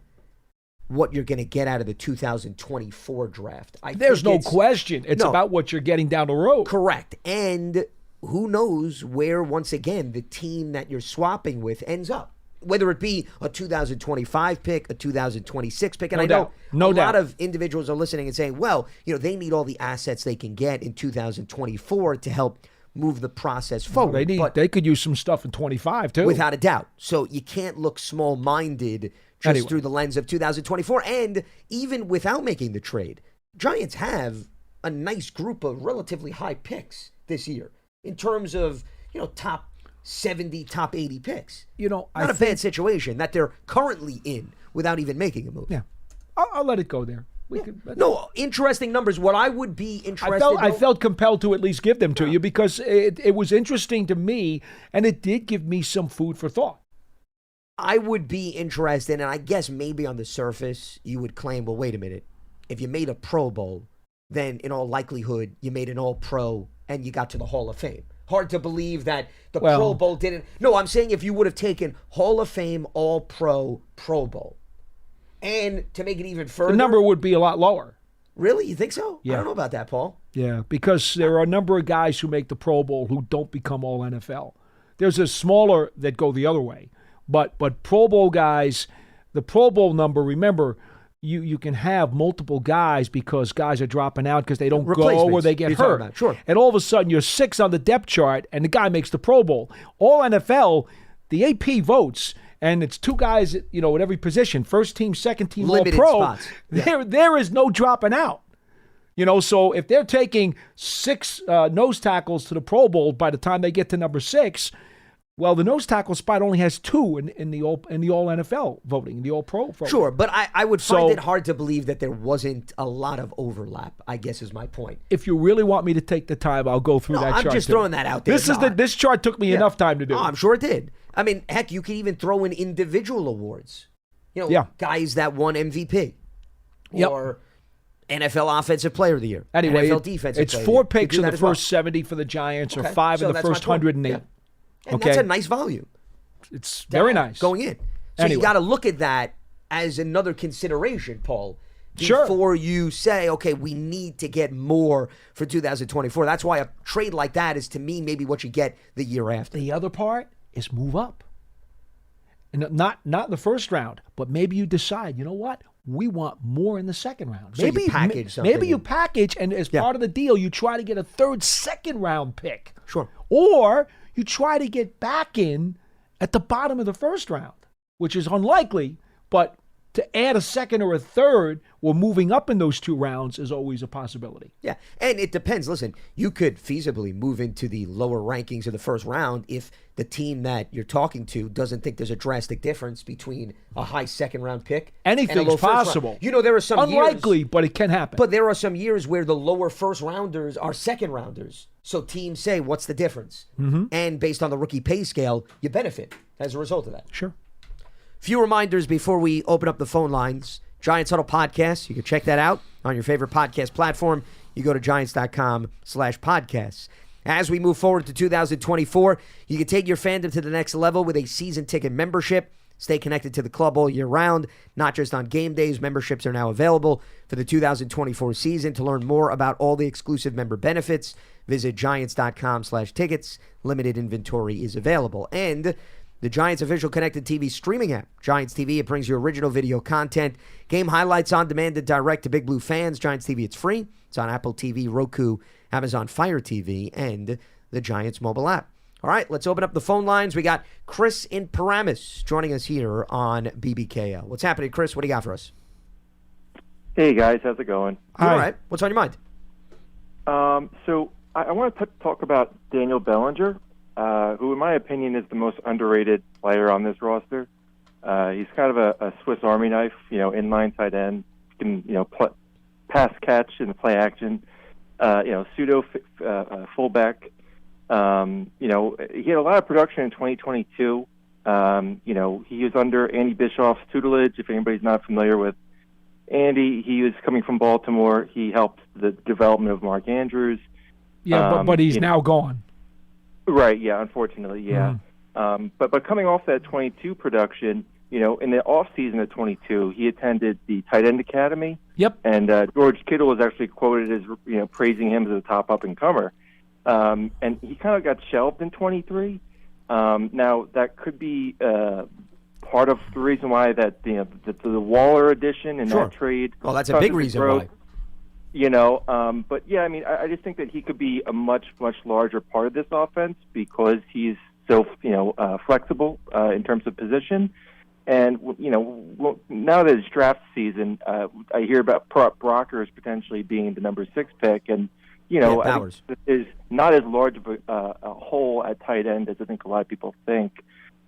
[SPEAKER 7] what you're going to get out of the 2024 draft.
[SPEAKER 8] There's no question. It's about what you're getting down the road.
[SPEAKER 7] Correct. And who knows where, once again, the team that you're swapping with ends up. Whether it be a 2025 pick, a 2026 pick. And I know a lot of individuals are listening and saying, well, they need all the assets they can get in 2024 to help move the process forward.
[SPEAKER 8] They could use some stuff in 25 too.
[SPEAKER 7] Without a doubt. So you can't look small-minded just through the lens of 2024. And even without making the trade, Giants have a nice group of relatively high picks this year in terms of, top 70, top 80 picks. Not a bad situation that they're currently in without even making a move.
[SPEAKER 8] Yeah. I'll let it go there.
[SPEAKER 7] No, interesting numbers. What I would be interested
[SPEAKER 8] I felt compelled to at least give them to you because it was interesting to me, and it did give me some food for thought.
[SPEAKER 7] I would be interested, and I guess maybe on the surface you would claim, well, wait a minute. If you made a Pro Bowl, then in all likelihood you made an All-Pro and you got to the Hall of Fame. Hard to believe that the Pro Bowl didn't. No, I'm saying if you would have taken Hall of Fame, All-Pro, Pro Bowl. And to make it even further.
[SPEAKER 8] The number would be a lot lower.
[SPEAKER 7] Really? You think so?
[SPEAKER 8] Yeah.
[SPEAKER 7] I don't know about that, Paul.
[SPEAKER 8] Yeah, because there are a number of guys who make the Pro Bowl who don't become all NFL. There's a smaller that go the other way. But Pro Bowl guys, the Pro Bowl number, remember, you can have multiple guys because guys are dropping out because they don't go or they get hurt.
[SPEAKER 7] Sure.
[SPEAKER 8] And all of a sudden you're 6 on the depth chart and the guy makes the Pro Bowl. All NFL, the AP votes, and it's 2 guys, at every position, first team, second team,
[SPEAKER 7] limited
[SPEAKER 8] all pro.
[SPEAKER 7] Spots. Yeah.
[SPEAKER 8] There is no dropping out. So if they're taking 6 nose tackles to the Pro Bowl by the time they get to number 6, well, the nose tackle spot only has 2 in the all NFL voting, the all pro voting.
[SPEAKER 7] Sure, but I would find it hard to believe that there wasn't a lot of overlap, I guess is my point.
[SPEAKER 8] If you really want me to take the time, I'll go through that chart.
[SPEAKER 7] I'm just throwing that out there.
[SPEAKER 8] This chart took me enough time to do.
[SPEAKER 7] Oh, I'm sure it did. I mean, heck, you could even throw in individual awards. Guys that won MVP. Or NFL Offensive Player of the Year.
[SPEAKER 8] Anyway,
[SPEAKER 7] NFL Defensive
[SPEAKER 8] it's
[SPEAKER 7] Player
[SPEAKER 8] 4 picks in the first
[SPEAKER 7] 70
[SPEAKER 8] for the Giants or 5 in the first 108.
[SPEAKER 7] Yeah. And that's a nice volume.
[SPEAKER 8] It's very nice.
[SPEAKER 7] Going in. So you got to look at that as another consideration, Paul, before you say, okay, we need to get more for 2024. That's why a trade like that is, to me, maybe what you get the year after.
[SPEAKER 8] The other part is move up. And not in the first round, but maybe you decide, you know what? We want more in the second round.
[SPEAKER 7] So maybe you package something.
[SPEAKER 8] Maybe you package, and as part of the deal, you try to get a third, second round pick.
[SPEAKER 7] Sure.
[SPEAKER 8] Or you try to get back in at the bottom of the first round, which is unlikely, but to add a second or a third or moving up in those 2 rounds is always a possibility.
[SPEAKER 7] Yeah, and it depends. Listen, you could feasibly move into the lower rankings of the first round if the team that you're talking to doesn't think there's a drastic difference between a high second-round pick
[SPEAKER 8] Anything's possible.
[SPEAKER 7] There are some
[SPEAKER 8] unlikely,
[SPEAKER 7] years,
[SPEAKER 8] but it can happen.
[SPEAKER 7] But there are some years where the lower first-rounders are second-rounders. So teams say, what's the difference? Mm-hmm. And based on the rookie pay scale, you benefit as a result of that.
[SPEAKER 8] Sure.
[SPEAKER 7] Few reminders before we open up the phone lines. Giants Huddle Podcast. You can check that out on your favorite podcast platform. You go to giants.com/podcasts. As we move forward to 2024, you can take your fandom to the next level with a season ticket membership. Stay connected to the club all year round, not just on game days. Memberships are now available for the 2024 season. To learn more about all the exclusive member benefits, visit giants.com/tickets. Limited inventory is available. And the Giants' official connected TV streaming app, Giants TV, it brings you original video content, game highlights on demand and direct to Big Blue fans. Giants TV, it's free. It's on Apple TV, Roku, Amazon Fire TV, and the Giants mobile app. All right, let's open up the phone lines. We got Chris in Paramus joining us here on BBKL. What's happening, Chris? What do you got for us?
[SPEAKER 9] Hey, guys. How's it going?
[SPEAKER 7] All right. What's on your mind?
[SPEAKER 9] So I want to talk about Daniel Bellinger, who, in my opinion, is the most underrated player on this roster. He's kind of a Swiss Army knife, inline tight end. He can, pass catch and play action. Pseudo fullback. He had a lot of production in 2022. He was under Andy Bischoff's tutelage. If anybody's not familiar with Andy, he was coming from Baltimore. He helped the development of Mark Andrews.
[SPEAKER 8] Yeah, but he's now gone.
[SPEAKER 9] Right, yeah, unfortunately, yeah. Mm-hmm. But coming off that 22 production, in the offseason of 22, he attended the Tight End Academy.
[SPEAKER 8] Yep.
[SPEAKER 9] And George Kittle was actually quoted as, praising him as a top up-and-comer. And he kind of got shelved in 23. Now, that could be part of the reason why that the Waller addition and that trade.
[SPEAKER 7] Well, that's a big reason why.
[SPEAKER 9] But yeah, I mean, I just think that he could be a much, much larger part of this offense because he's so, flexible in terms of position. And, now that it's draft season, I hear about Brockers potentially being the number 6 pick. And, I think is not as large of a hole at tight end as I think a lot of people think.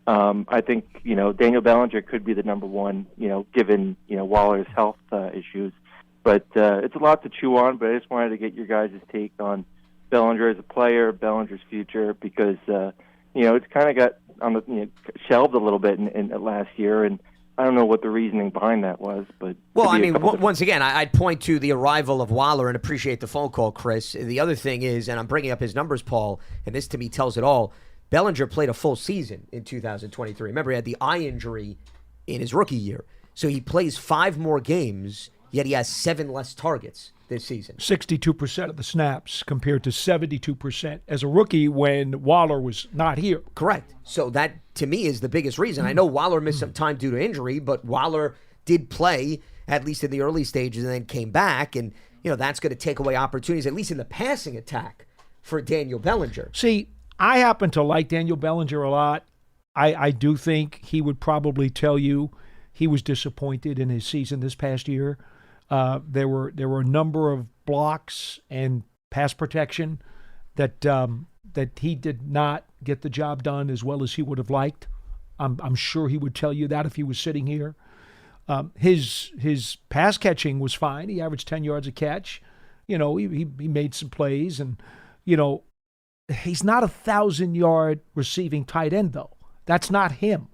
[SPEAKER 9] I think, Daniel Bellinger could be the number 1, given, Waller's health issues. But it's a lot to chew on, but I just wanted to get your guys' take on Bellinger as a player, Bellinger's future, because, it's kind of got on the shelved a little bit in last year, and I don't know what the reasoning behind that was, but
[SPEAKER 7] well, I mean, once again, I'd point to the arrival of Waller and appreciate the phone call, Chris. The other thing is, and I'm bringing up his numbers, Paul, and this to me tells it all. Bellinger played a full season in 2023. Remember, he had the eye injury in his rookie year, so he plays 5 more games, yet he has 7 less targets this season.
[SPEAKER 8] 62% of the snaps compared to 72% as a rookie when Waller was not here.
[SPEAKER 7] Correct. So that, to me, is the biggest reason. I know Waller missed some time due to injury, but Waller did play, at least in the early stages, and then came back. And, that's going to take away opportunities, at least in the passing attack, for Daniel Bellinger.
[SPEAKER 8] See, I happen to like Daniel Bellinger a lot. I do think he would probably tell you he was disappointed in his season this past year. There were a number of blocks and pass protection that he did not get the job done as well as he would have liked. I'm sure he would tell you that if he was sitting here. His pass catching was fine. He averaged 10 yards a catch. He made some plays, and he's not a 1,000-yard receiving tight end though. That's not him.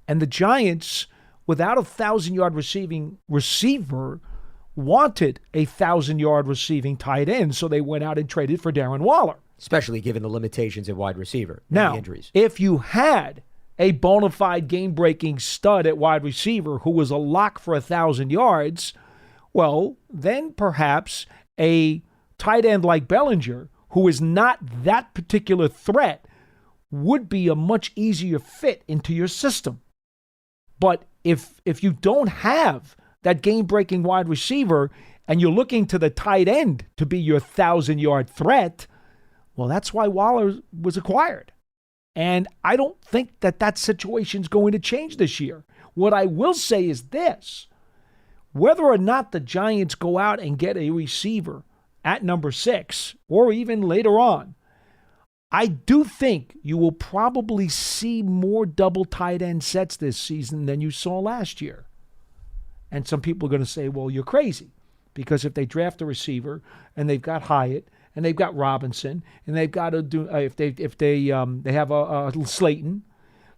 [SPEAKER 8] And the Giants, without a 1,000-yard receiving receiver, wanted a 1,000-yard receiving tight end, so they went out and traded for Darren Waller.
[SPEAKER 7] Especially given the limitations at wide receiver and
[SPEAKER 8] now,
[SPEAKER 7] the injuries.
[SPEAKER 8] If you had a bona fide game-breaking stud at wide receiver who was a lock for 1,000 yards, well, then perhaps a tight end like Bellinger, who is not that particular threat, would be a much easier fit into your system. But if you don't have that game-breaking wide receiver and you're looking to the tight end to be your 1,000-yard threat, well, that's why Waller was acquired. And I don't think that situation's going to change this year. What I will say is this. Whether or not the Giants go out and get a receiver at number 6 or even later on, I do think you will probably see more double tight end sets this season than you saw last year. And some people are going to say, well, you're crazy. Because if they draft a receiver and they've got Hyatt and they've got Robinson and they've got to do, if they have a Slayton,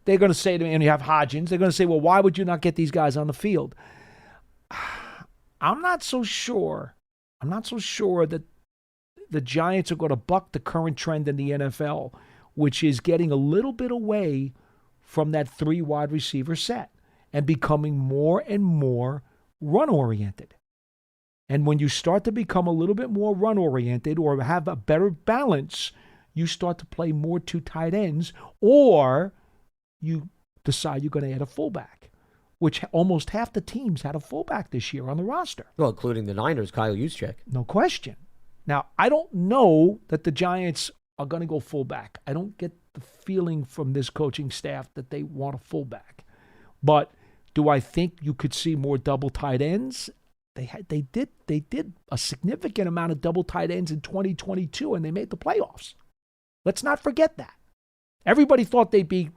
[SPEAKER 8] they're going to say to me, and you have Hodgins, they're going to say, well, why would you not get these guys on the field? I'm not so sure. I'm not so sure that the Giants are going to buck the current trend in the NFL, which is getting a little bit away from that 3 wide receiver set and becoming more and more run-oriented. And when you start to become a little bit more run-oriented or have a better balance, you start to play more 2 tight ends, or you decide you're going to add a fullback, which almost half the teams had a fullback this year on the roster.
[SPEAKER 7] Well, including the Niners, Kyle Juszczyk.
[SPEAKER 8] No question. Now, I don't know that the Giants are going to go fullback. I don't get the feeling from this coaching staff that they want a fullback. But do I think you could see more double tight ends? They did a significant amount of double tight ends in 2022, and they made the playoffs. Let's not forget that. Everybody thought they'd be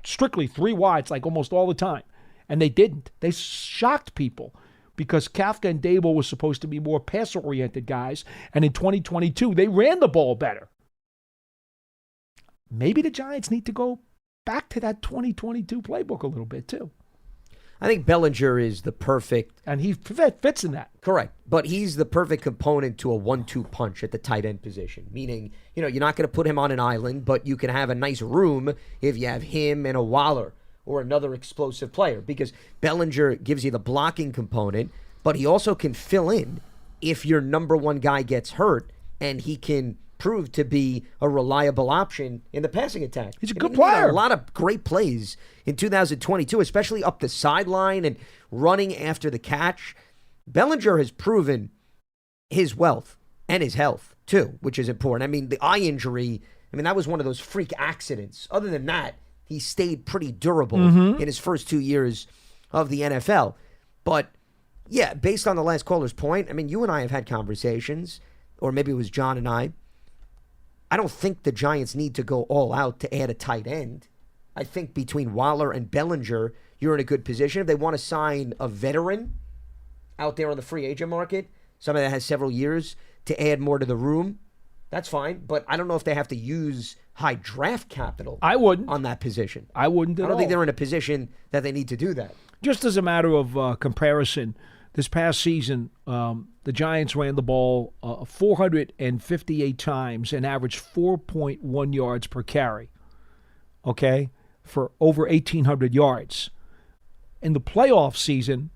[SPEAKER 8] strictly 3 wides like almost all the time, and they didn't. They shocked people because Kafka and Dable were supposed to be more pass-oriented guys, and in 2022, they ran the ball better. Maybe the Giants need to go back to that 2022 playbook a little bit, too.
[SPEAKER 7] I think Bellinger is the perfect...
[SPEAKER 8] And he fits in that.
[SPEAKER 7] Correct. But he's the perfect component to a 1-2 punch at the tight end position. Meaning, you're not going to put him on an island, but you can have a nice room if you have him and a Waller or another explosive player. Because Bellinger gives you the blocking component, but he also can fill in if your number 1 guy gets hurt, and he can prove to be a reliable option in the passing attack.
[SPEAKER 8] He's a good player.
[SPEAKER 7] A lot of great plays in 2022, especially up the sideline and running after the catch. Bellinger has proven his wealth and his health, too, which is important. I mean, the eye injury, that was one of those freak accidents. Other than that, he stayed pretty durable in his first 2 years of the NFL. But, yeah, based on the last caller's point, you and I have had conversations, or maybe it was John and I don't think the Giants need to go all out to add a tight end. I think between Waller and Bellinger, you're in a good position. If they want to sign a veteran out there on the free agent market, somebody that has several years to add more to the room, That's fine, but I don't know if they have to use high draft capital.
[SPEAKER 8] I wouldn't.
[SPEAKER 7] On that position.
[SPEAKER 8] I wouldn't at all.
[SPEAKER 7] I don't think they're in a position that they need to do that.
[SPEAKER 8] Just as a matter of comparison, this past season, the Giants ran the ball 458 times and averaged 4.1 yards per carry, okay, for over 1,800 yards. In the playoff season,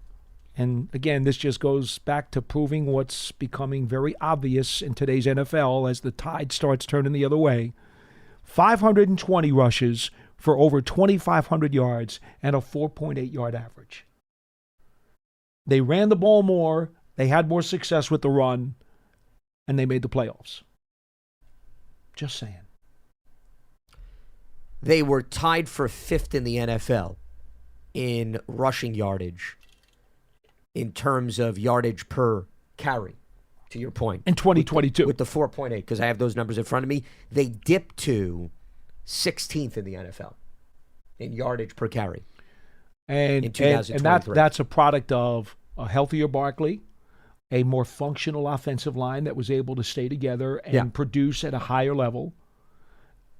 [SPEAKER 8] and again, this just goes back to proving what's becoming very obvious in today's NFL as the tide starts turning the other way, 520 rushes for over 2,500 yards and a 4.8-yard average. They ran the ball more, they had more success with the run, and they made the playoffs. Just saying.
[SPEAKER 7] They were tied for 5th in the NFL in rushing yardage in terms of yardage per carry, to your point.
[SPEAKER 8] In 2022.
[SPEAKER 7] With the 4.8, because I have those numbers in front of me. They dipped to 16th in the NFL in yardage per carry in 2023.
[SPEAKER 8] And that's a product of a healthier Barkley, a more functional offensive line that was able to stay together and produce at a higher level,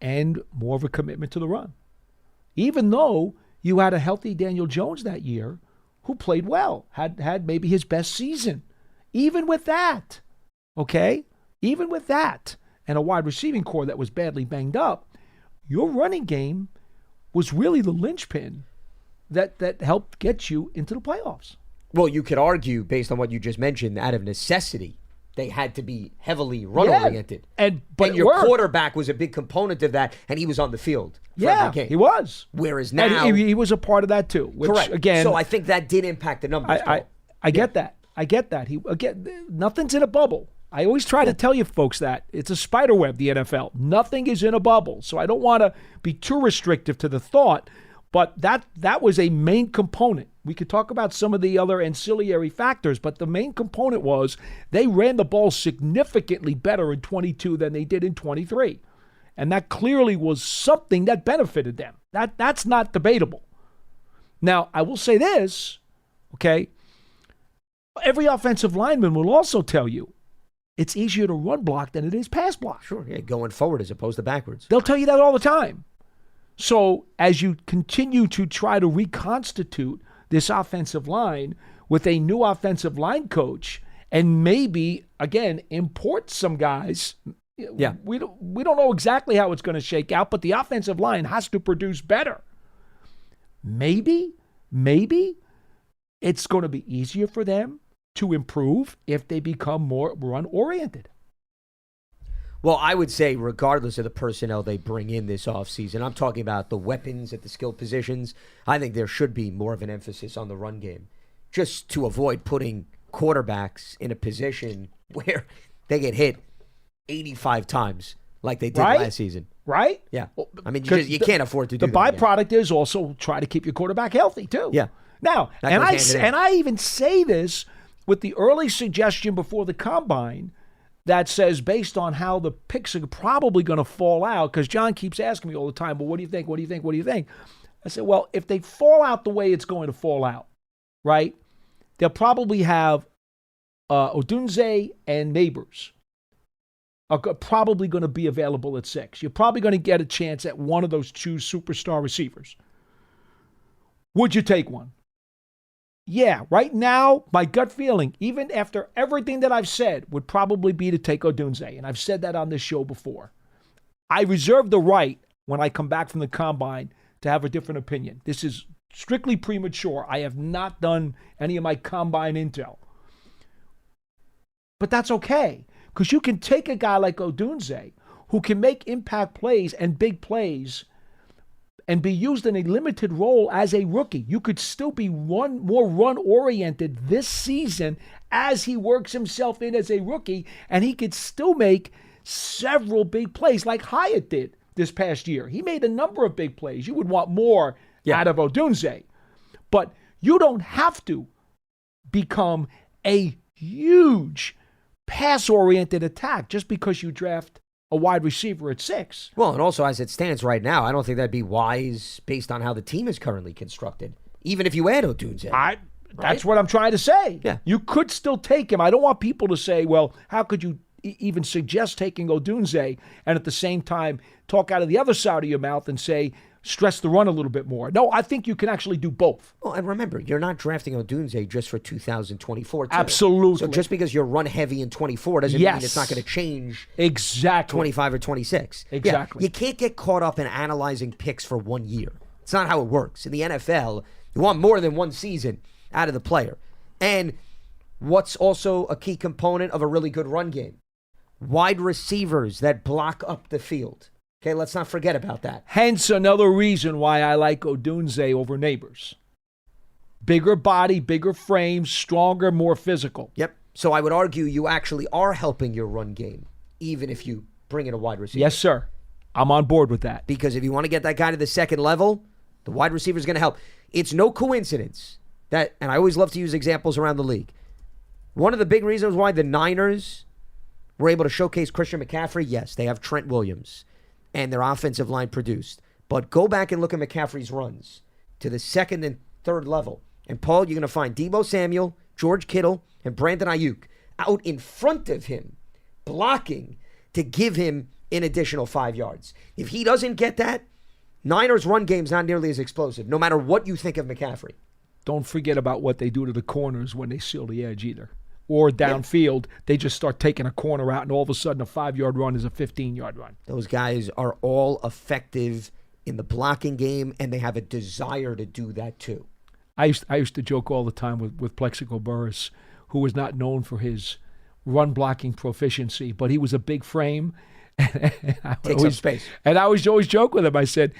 [SPEAKER 8] and more of a commitment to the run. Even though you had a healthy Daniel Jones that year who played well, had maybe his best season. Even with that, okay? Even with that, and a wide receiving core that was badly banged up, your running game was really the linchpin that helped get you into the playoffs.
[SPEAKER 7] Well, you could argue, based on what you just mentioned, out of necessity, they had to be heavily run-oriented.
[SPEAKER 8] But
[SPEAKER 7] your quarterback was a big component of that, and he was on the field for every game.
[SPEAKER 8] He was.
[SPEAKER 7] Whereas now...
[SPEAKER 8] And he was a part of that, too. Which,
[SPEAKER 7] correct.
[SPEAKER 8] Again,
[SPEAKER 7] so I think that did impact the numbers.
[SPEAKER 8] I get that. I get that. Nothing's in a bubble. I always try to tell you folks that. It's a spider web, the NFL. Nothing is in a bubble. So I don't want to be too restrictive to the thought, but that was a main component. We could talk about some of the other ancillary factors, but the main component was they ran the ball significantly better in 22 than they did in 23. And that clearly was something that benefited them. That's not debatable. Now, I will say this, okay? Every offensive lineman will also tell you it's easier to run block than it is pass block.
[SPEAKER 7] Sure, going forward as opposed to backwards.
[SPEAKER 8] They'll tell you that all the time. So as you continue to try to reconstitute this offensive line with a new offensive line coach and maybe, again, import some guys.
[SPEAKER 7] Yeah.
[SPEAKER 8] We don't know exactly how it's going to shake out, but the offensive line has to produce better. Maybe it's going to be easier for them to improve if they become more run-oriented.
[SPEAKER 7] Well, I would say regardless of the personnel they bring in this offseason, I'm talking about the weapons at the skill positions, I think there should be more of an emphasis on the run game, just to avoid putting quarterbacks in a position where they get hit 85 times like they did last season.
[SPEAKER 8] Right?
[SPEAKER 7] Yeah. I mean, you can't afford to do that.
[SPEAKER 8] The byproduct is also try to keep your quarterback healthy, too.
[SPEAKER 7] Yeah.
[SPEAKER 8] Now, and I even say this with the early suggestion before the combine that says based on how the picks are probably going to fall out, because John keeps asking me all the time, well, what do you think? What do you think? What do you think? I said, well, if they fall out the way it's going to fall out, right, they'll probably have Odunze and Neighbors are probably going to be available at 6. You're probably going to get a chance at one of those two superstar receivers. Would you take one? Yeah, right now, my gut feeling, even after everything that I've said, would probably be to take Odunze. And I've said that on this show before. I reserve the right, when I come back from the combine, to have a different opinion. This is strictly premature. I have not done any of my combine intel. But that's okay, because you can take a guy like Odunze, who can make impact plays and big plays, and be used in a limited role as a rookie. You could still be more run-oriented this season as he works himself in as a rookie, and he could still make several big plays like Hyatt did this past year. He made a number of big plays. You would want more out of Odunze. But you don't have to become a huge pass-oriented attack just because you draft a wide receiver at 6.
[SPEAKER 7] Well, and also as it stands right now, I don't think that'd be wise based on how the team is currently constructed, even if you add Odunze.
[SPEAKER 8] That's what I'm trying to say.
[SPEAKER 7] Yeah.
[SPEAKER 8] You could still take him. I don't want people to say, well, how could you even suggest taking Odunze and at the same time talk out of the other side of your mouth and say, stress the run a little bit more. No, I think you can actually do both.
[SPEAKER 7] Well, and remember, you're not drafting Odunze just for 2024, too.
[SPEAKER 8] Absolutely.
[SPEAKER 7] So just because you're run heavy in 24 doesn't mean it's not going to change
[SPEAKER 8] exactly
[SPEAKER 7] 25 or 26.
[SPEAKER 8] Exactly.
[SPEAKER 7] Yeah, you can't get caught up in analyzing picks for 1 year. It's not how it works. In the NFL, you want more than one season out of the player. And what's also a key component of a really good run game? Wide receivers that block up the field. Okay, let's not forget about that.
[SPEAKER 8] Hence another reason why I like Odunze over Neighbors. Bigger body, bigger frame, stronger, more physical.
[SPEAKER 7] Yep. So I would argue you actually are helping your run game, even if you bring in a wide receiver.
[SPEAKER 8] Yes, sir. I'm on board with that.
[SPEAKER 7] Because if you want to get that guy to the second level, the wide receiver is going to help. It's no coincidence that, and I always love to use examples around the league, one of the big reasons why the Niners were able to showcase Christian McCaffrey, yes, they have Trent Williams, and their offensive line produced. But go back and look at McCaffrey's runs to the second and third level. And, Paul, you're going to find Deebo Samuel, George Kittle, and Brandon Ayuk out in front of him, blocking to give him an additional 5 yards. If he doesn't get that, Niners' run game's not nearly as explosive, no matter what you think of McCaffrey.
[SPEAKER 8] Don't forget about what they do to the corners when they seal the edge either. Or downfield, they just start taking a corner out, and all of a sudden a 5-yard run is a 15-yard run.
[SPEAKER 7] Those guys are all effective in the blocking game, and they have a desire to do that too.
[SPEAKER 8] I used to joke all the time with Plexico Burris, who was not known for his run-blocking proficiency, but he was a big frame.
[SPEAKER 7] Takes up space.
[SPEAKER 8] And I always joke with him. I said,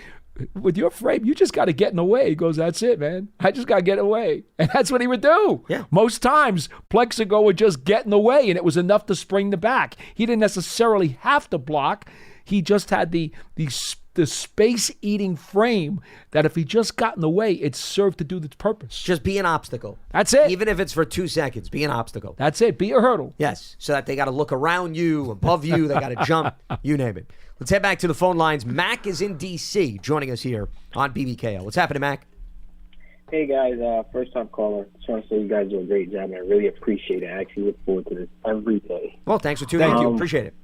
[SPEAKER 8] with your frame, you just got to get in the way. He goes, that's it, man. I just got to get away. And that's what he would do.
[SPEAKER 7] Yeah.
[SPEAKER 8] Most times, Plexico would just get in the way, and it was enough to spring the back. He didn't necessarily have to block. He just had the space-eating frame that if he just got in the way, it served to do its purpose.
[SPEAKER 7] Just be an obstacle.
[SPEAKER 8] That's it.
[SPEAKER 7] Even if it's for 2 seconds, be an obstacle.
[SPEAKER 8] That's it. Be a hurdle.
[SPEAKER 7] Yes, so that they got to look around you, above you, they got to jump, you name it. Let's head back to the phone lines. Mac is in D.C. joining us here on BBKO. What's happening, Mac?
[SPEAKER 10] Hey, guys. First-time caller. Just want to say you guys do a great job, and I really appreciate it. I actually look forward to this every day.
[SPEAKER 7] Well, thanks for tuning in. Appreciate it.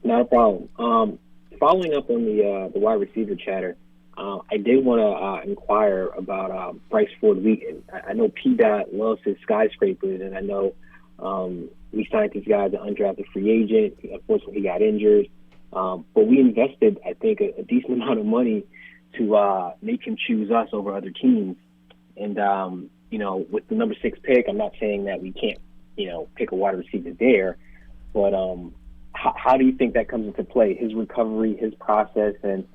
[SPEAKER 10] Not a problem. Following up on the wide receiver chatter, I did want to inquire about Bryce Ford-Wheaton. I know P-Dot loves his skyscrapers, and I know we signed this guy as an undrafted free agent. Unfortunately, he got injured. But we invested, I think, a decent amount of money to make him choose us over other teams. And, with the number 6 pick, I'm not saying that we can't, pick a wide receiver there. But how do you think that comes into play? His recovery, his process, and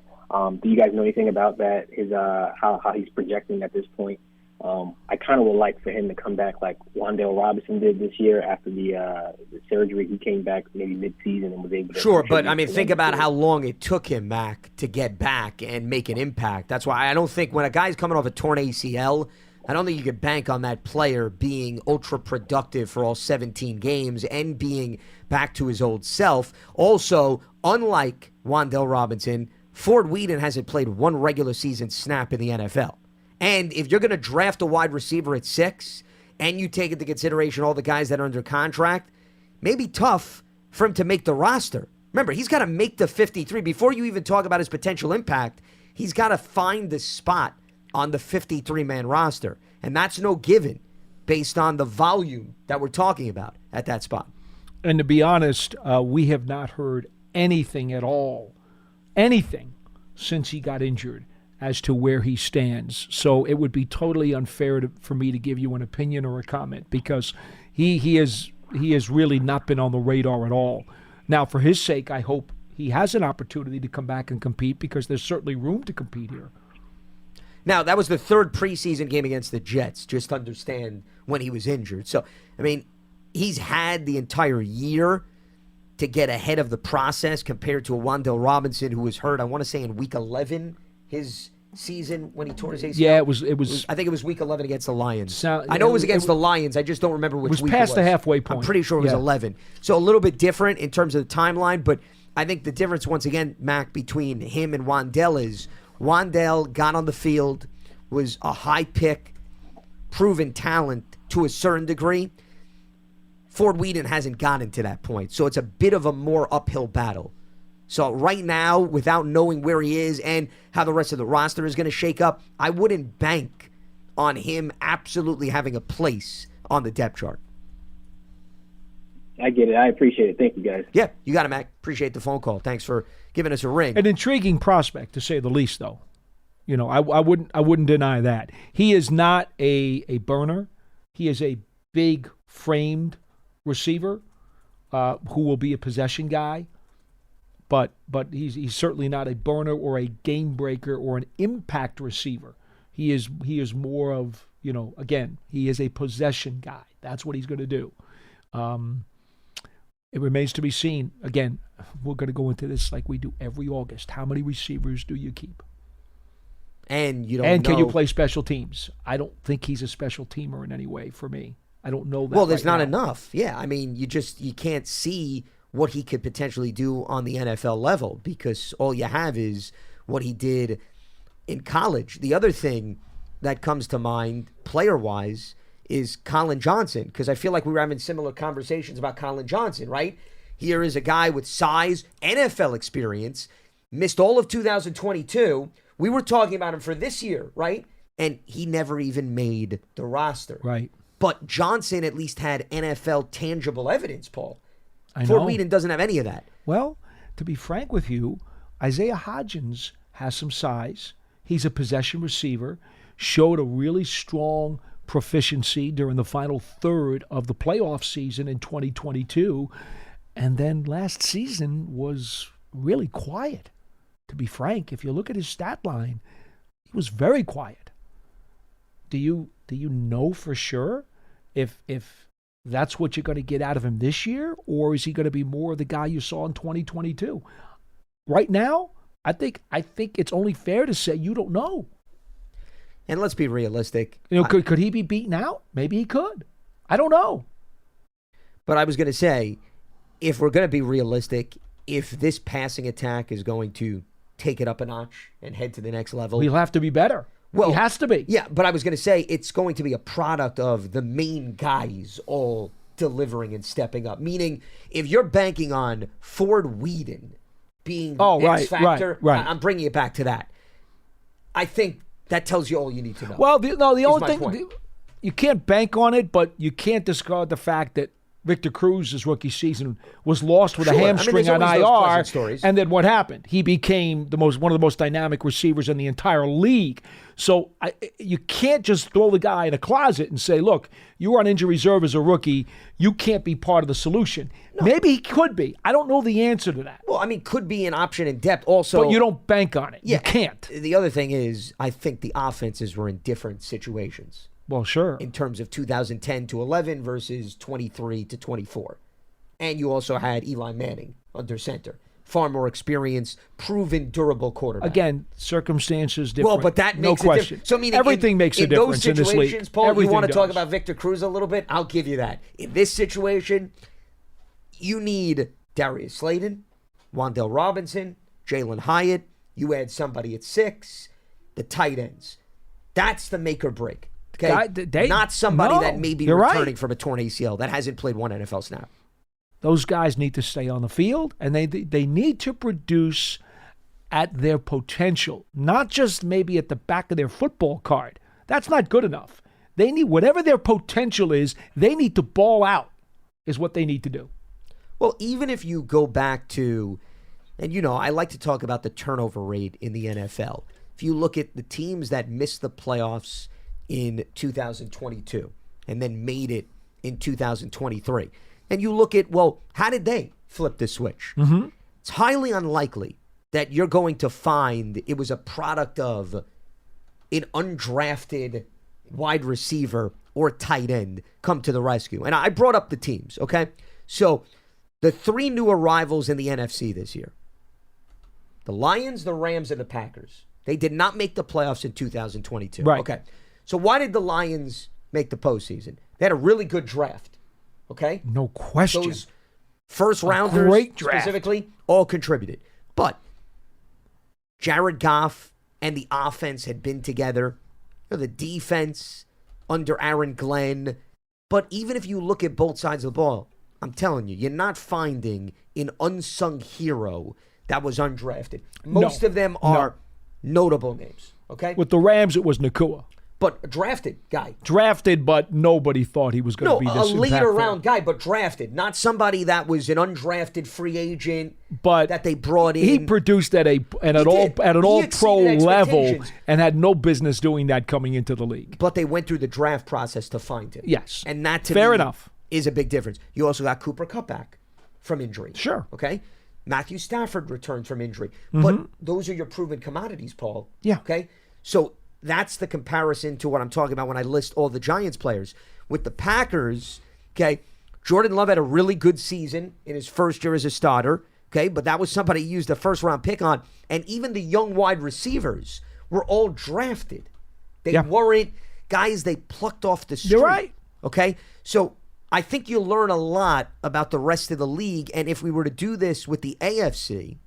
[SPEAKER 10] do you guys know anything about that? His how he's projecting at this point? I kind of would like for him to come back like Wan'Dale Robinson did this year after the surgery. He came back maybe mid-season and was able to...
[SPEAKER 7] Sure, but I mean, think about how long it took him, Mac, to get back and make an impact. That's why I don't think when a guy's coming off a torn ACL, I don't think you could bank on that player being ultra-productive for all 17 games and being back to his old self. Also, unlike Wan'Dale Robinson, Ford-Wheaton hasn't played one regular season snap in the NFL. And if you're going to draft a wide receiver at 6 and you take into consideration all the guys that are under contract, maybe tough for him to make the roster. Remember, he's got to make the 53. Before you even talk about his potential impact, he's got to find the spot on the 53-man roster. And that's no given based on the volume that we're talking about at that spot.
[SPEAKER 8] And to be honest, we have not heard anything at all, since he got injured as to where he stands. So it would be totally unfair for me to give you an opinion or a comment because he has really not been on the radar at all. Now, for his sake, I hope he has an opportunity to come back and compete because there's certainly room to compete here.
[SPEAKER 7] Now, that was the 3rd preseason game against the Jets. Just understand when he was injured. So, I mean, he's had the entire year to get ahead of the process compared to a Wan'Dale Robinson who was hurt, I want to say, in week 11, his season when he tore his ACL.
[SPEAKER 8] Yeah, it was.
[SPEAKER 7] I think it was week 11 against the Lions. I know it was against the Lions. I just don't remember which week it was.
[SPEAKER 8] It was past the halfway point.
[SPEAKER 7] I'm pretty sure it was 11. So a little bit different in terms of the timeline, but I think the difference, once again, Mac, between him and Wan'Dale is Wan'Dale got on the field, was a high pick, proven talent to a certain degree. Ford Whedon hasn't gotten to that point. So it's a bit of a more uphill battle. So right now, without knowing where he is and how the rest of the roster is going to shake up, I wouldn't bank on him absolutely having a place on the depth chart.
[SPEAKER 10] I get it. I appreciate it. Thank you, guys.
[SPEAKER 7] Yeah, you got it, Mac. Appreciate the phone call. Thanks for giving us a ring.
[SPEAKER 8] An intriguing prospect, to say the least, though. You know, I wouldn't deny that. He is not a burner. He is a big framed receiver who will be a possession guy. But he's certainly not a burner or a game breaker or an impact receiver. He is more of, you know, again, he is a possession guy. That's what he's going to do. It remains to be seen. Again, we're going to go into this like we do every August. How many receivers do you keep?
[SPEAKER 7] And you don't
[SPEAKER 8] And can
[SPEAKER 7] know.
[SPEAKER 8] you play special teams? I don't think he's a special teamer in any way for me. I don't know that.
[SPEAKER 7] Well, there's
[SPEAKER 8] right
[SPEAKER 7] not
[SPEAKER 8] now.
[SPEAKER 7] enough. Yeah, I mean, you can't see what he could potentially do on the NFL level because all you have is what he did in college. The other thing that comes to mind player-wise is Colin Johnson, because I feel like we were having similar conversations about Colin Johnson, right? Here is a guy with size, NFL experience, missed all of 2022. We were talking about him for this year, right? And he never even made the roster.
[SPEAKER 8] Right.
[SPEAKER 7] But Johnson at least had NFL tangible evidence, Paul.
[SPEAKER 8] I
[SPEAKER 7] Ford
[SPEAKER 8] know.
[SPEAKER 7] Whedon doesn't have any of that.
[SPEAKER 8] Well, to be frank with you, Isaiah Hodgins has some size. He's a possession receiver, showed a really strong proficiency during the final third of the playoff season in 2022, and then last season was really quiet. To be frank, if you look at his stat line, he was very quiet. Do you know for sure if that's what you're going to get out of him this year, or is he going to be more of the guy you saw in 2022? Right now, I think it's only fair to say you don't know.
[SPEAKER 7] And let's be realistic.
[SPEAKER 8] You know, could he be beaten out? Maybe he could. I don't know.
[SPEAKER 7] But I was going to say, if we're going to be realistic, if this passing attack is going to take it up a notch and head to the next level,
[SPEAKER 8] He'll have to be better.
[SPEAKER 7] Well,
[SPEAKER 8] he has to be.
[SPEAKER 7] Yeah, but I was going to say it's going to be a product of the main guys all delivering and stepping up. Meaning, if you're banking on Ford Whedon being the X factor,
[SPEAKER 8] right.
[SPEAKER 7] I'm bringing it back to that. I think that tells you all you need to know.
[SPEAKER 8] Well, the only thing,
[SPEAKER 7] point.
[SPEAKER 8] you can't bank on it, but you can't discard the fact that Victor Cruz's rookie season was lost with a hamstring
[SPEAKER 7] there's
[SPEAKER 8] on
[SPEAKER 7] always those
[SPEAKER 8] IR,
[SPEAKER 7] pleasant stories.
[SPEAKER 8] and then what happened? He became one of the most dynamic receivers in the entire league. So you can't just throw the guy in a closet and say, look, you were on injury reserve as a rookie. You can't be part of the solution. No. Maybe he could be. I don't know the answer to that.
[SPEAKER 7] Well, I mean, could be an option in depth also.
[SPEAKER 8] But you don't bank on it.
[SPEAKER 7] Yeah,
[SPEAKER 8] you can't.
[SPEAKER 7] The other thing is, I think the offenses were in different situations.
[SPEAKER 8] Well, sure.
[SPEAKER 7] In terms of 2010 to 11 versus 23 to 24. And you also had Eli Manning under center. Far more experienced, proven, durable quarterback.
[SPEAKER 8] Again, circumstances different.
[SPEAKER 7] Well, but that makes
[SPEAKER 8] no
[SPEAKER 7] a
[SPEAKER 8] question.
[SPEAKER 7] difference. So, meaning
[SPEAKER 8] everything makes a difference in this league.
[SPEAKER 7] In those situations, Paul,
[SPEAKER 8] everything
[SPEAKER 7] you want to talk
[SPEAKER 8] does.
[SPEAKER 7] about Victor Cruz a little bit? I'll give you that. In this situation, you need Darius Slayton, Wan'Dale Robinson, Jalen Hyatt. You add somebody at 6, the tight ends. That's the make or break. Okay, not somebody that may be returning from a torn ACL that hasn't played one NFL snap.
[SPEAKER 8] Those guys need to stay on the field, and they need to produce at their potential, not just maybe at the back of their football card. That's not good enough. They need whatever their potential is. They need to ball out, is what they need to do.
[SPEAKER 7] Well, even if you go back to, and you know, I like to talk about the turnover rate in the NFL. If you look at the teams that missed the playoffs in 2022 and then made it in 2023. And you look at, well, how did they flip the switch?
[SPEAKER 8] Mm-hmm.
[SPEAKER 7] It's highly unlikely that you're going to find it was a product of an undrafted wide receiver or tight end come to the rescue. And I brought up the teams, okay? So the 3 new arrivals in the NFC this year, the Lions, the Rams, and the Packers. They did not make the playoffs in 2022.
[SPEAKER 8] Right.
[SPEAKER 7] Okay. So why did the Lions make the postseason? They had a really good draft. Okay?
[SPEAKER 8] No question.
[SPEAKER 7] Those first rounders
[SPEAKER 8] great draft.
[SPEAKER 7] specifically all contributed. But Jared Goff and the offense had been together. You know, the defense under Aaron Glenn, But even if you look at both sides of the ball, I'm telling you, you're not finding an unsung hero that was undrafted. Most of them are notable names, okay?
[SPEAKER 8] With the Rams, it was Nakua.
[SPEAKER 7] But a drafted guy.
[SPEAKER 8] Drafted, but nobody thought he was going to be this
[SPEAKER 7] a later
[SPEAKER 8] impactful.
[SPEAKER 7] round guy, but drafted. Not somebody that was an undrafted free agent
[SPEAKER 8] but
[SPEAKER 7] that they brought in.
[SPEAKER 8] He produced at an all-pro level and had no business doing that coming into the league.
[SPEAKER 7] But they went through the draft process to find him.
[SPEAKER 8] Yes.
[SPEAKER 7] And that, to
[SPEAKER 8] Fair
[SPEAKER 7] me,
[SPEAKER 8] enough.
[SPEAKER 7] is a big difference. You also got Cooper Kupp back from injury.
[SPEAKER 8] Sure.
[SPEAKER 7] Okay? Matthew Stafford returned from injury. But those are your proven commodities, Paul.
[SPEAKER 8] Yeah.
[SPEAKER 7] Okay? So that's the comparison to what I'm talking about when I list all the Giants players. With the Packers, okay, Jordan Love had a really good season in his first year as a starter, okay, but that was somebody he used a first-round pick on. And even the young wide receivers were all drafted. They weren't guys they plucked off the street.
[SPEAKER 8] You're right.
[SPEAKER 7] Okay? So I think you'll learn a lot about the rest of the league. And if we were to do this with the AFC,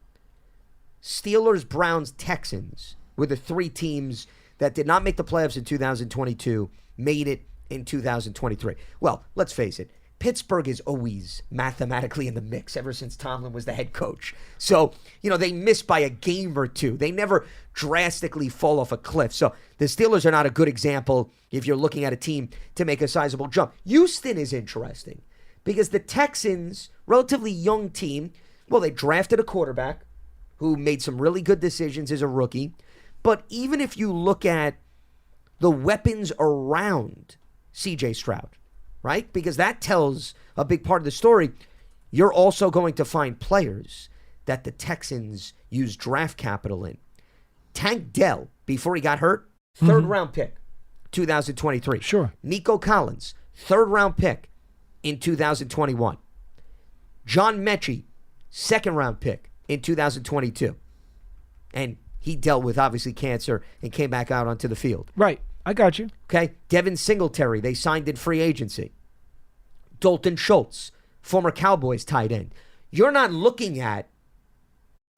[SPEAKER 7] Steelers, Browns, Texans were the three teams that did not make the playoffs in 2022, made it in 2023. Well, let's face it. Pittsburgh is always mathematically in the mix ever since Tomlin was the head coach. So, they miss by a game or two. They never drastically fall off a cliff. So the Steelers are not a good example if you're looking at a team to make a sizable jump. Houston is interesting because the Texans, relatively young team, well, they drafted a quarterback who made some really good decisions as a rookie. But even if you look at the weapons around C.J. Stroud, right? Because that tells a big part of the story. You're also going to find players that the Texans use draft capital in. Tank Dell, before he got hurt, third-round pick, 2023.
[SPEAKER 8] Sure.
[SPEAKER 7] Nico Collins, third-round pick in 2021. John Mechie, second-round pick in 2022. And he dealt with, obviously, cancer and came back out onto the field.
[SPEAKER 8] Right. I got you.
[SPEAKER 7] Okay. Devin Singletary, they signed in free agency. Dalton Schultz, former Cowboys tight end. You're not looking at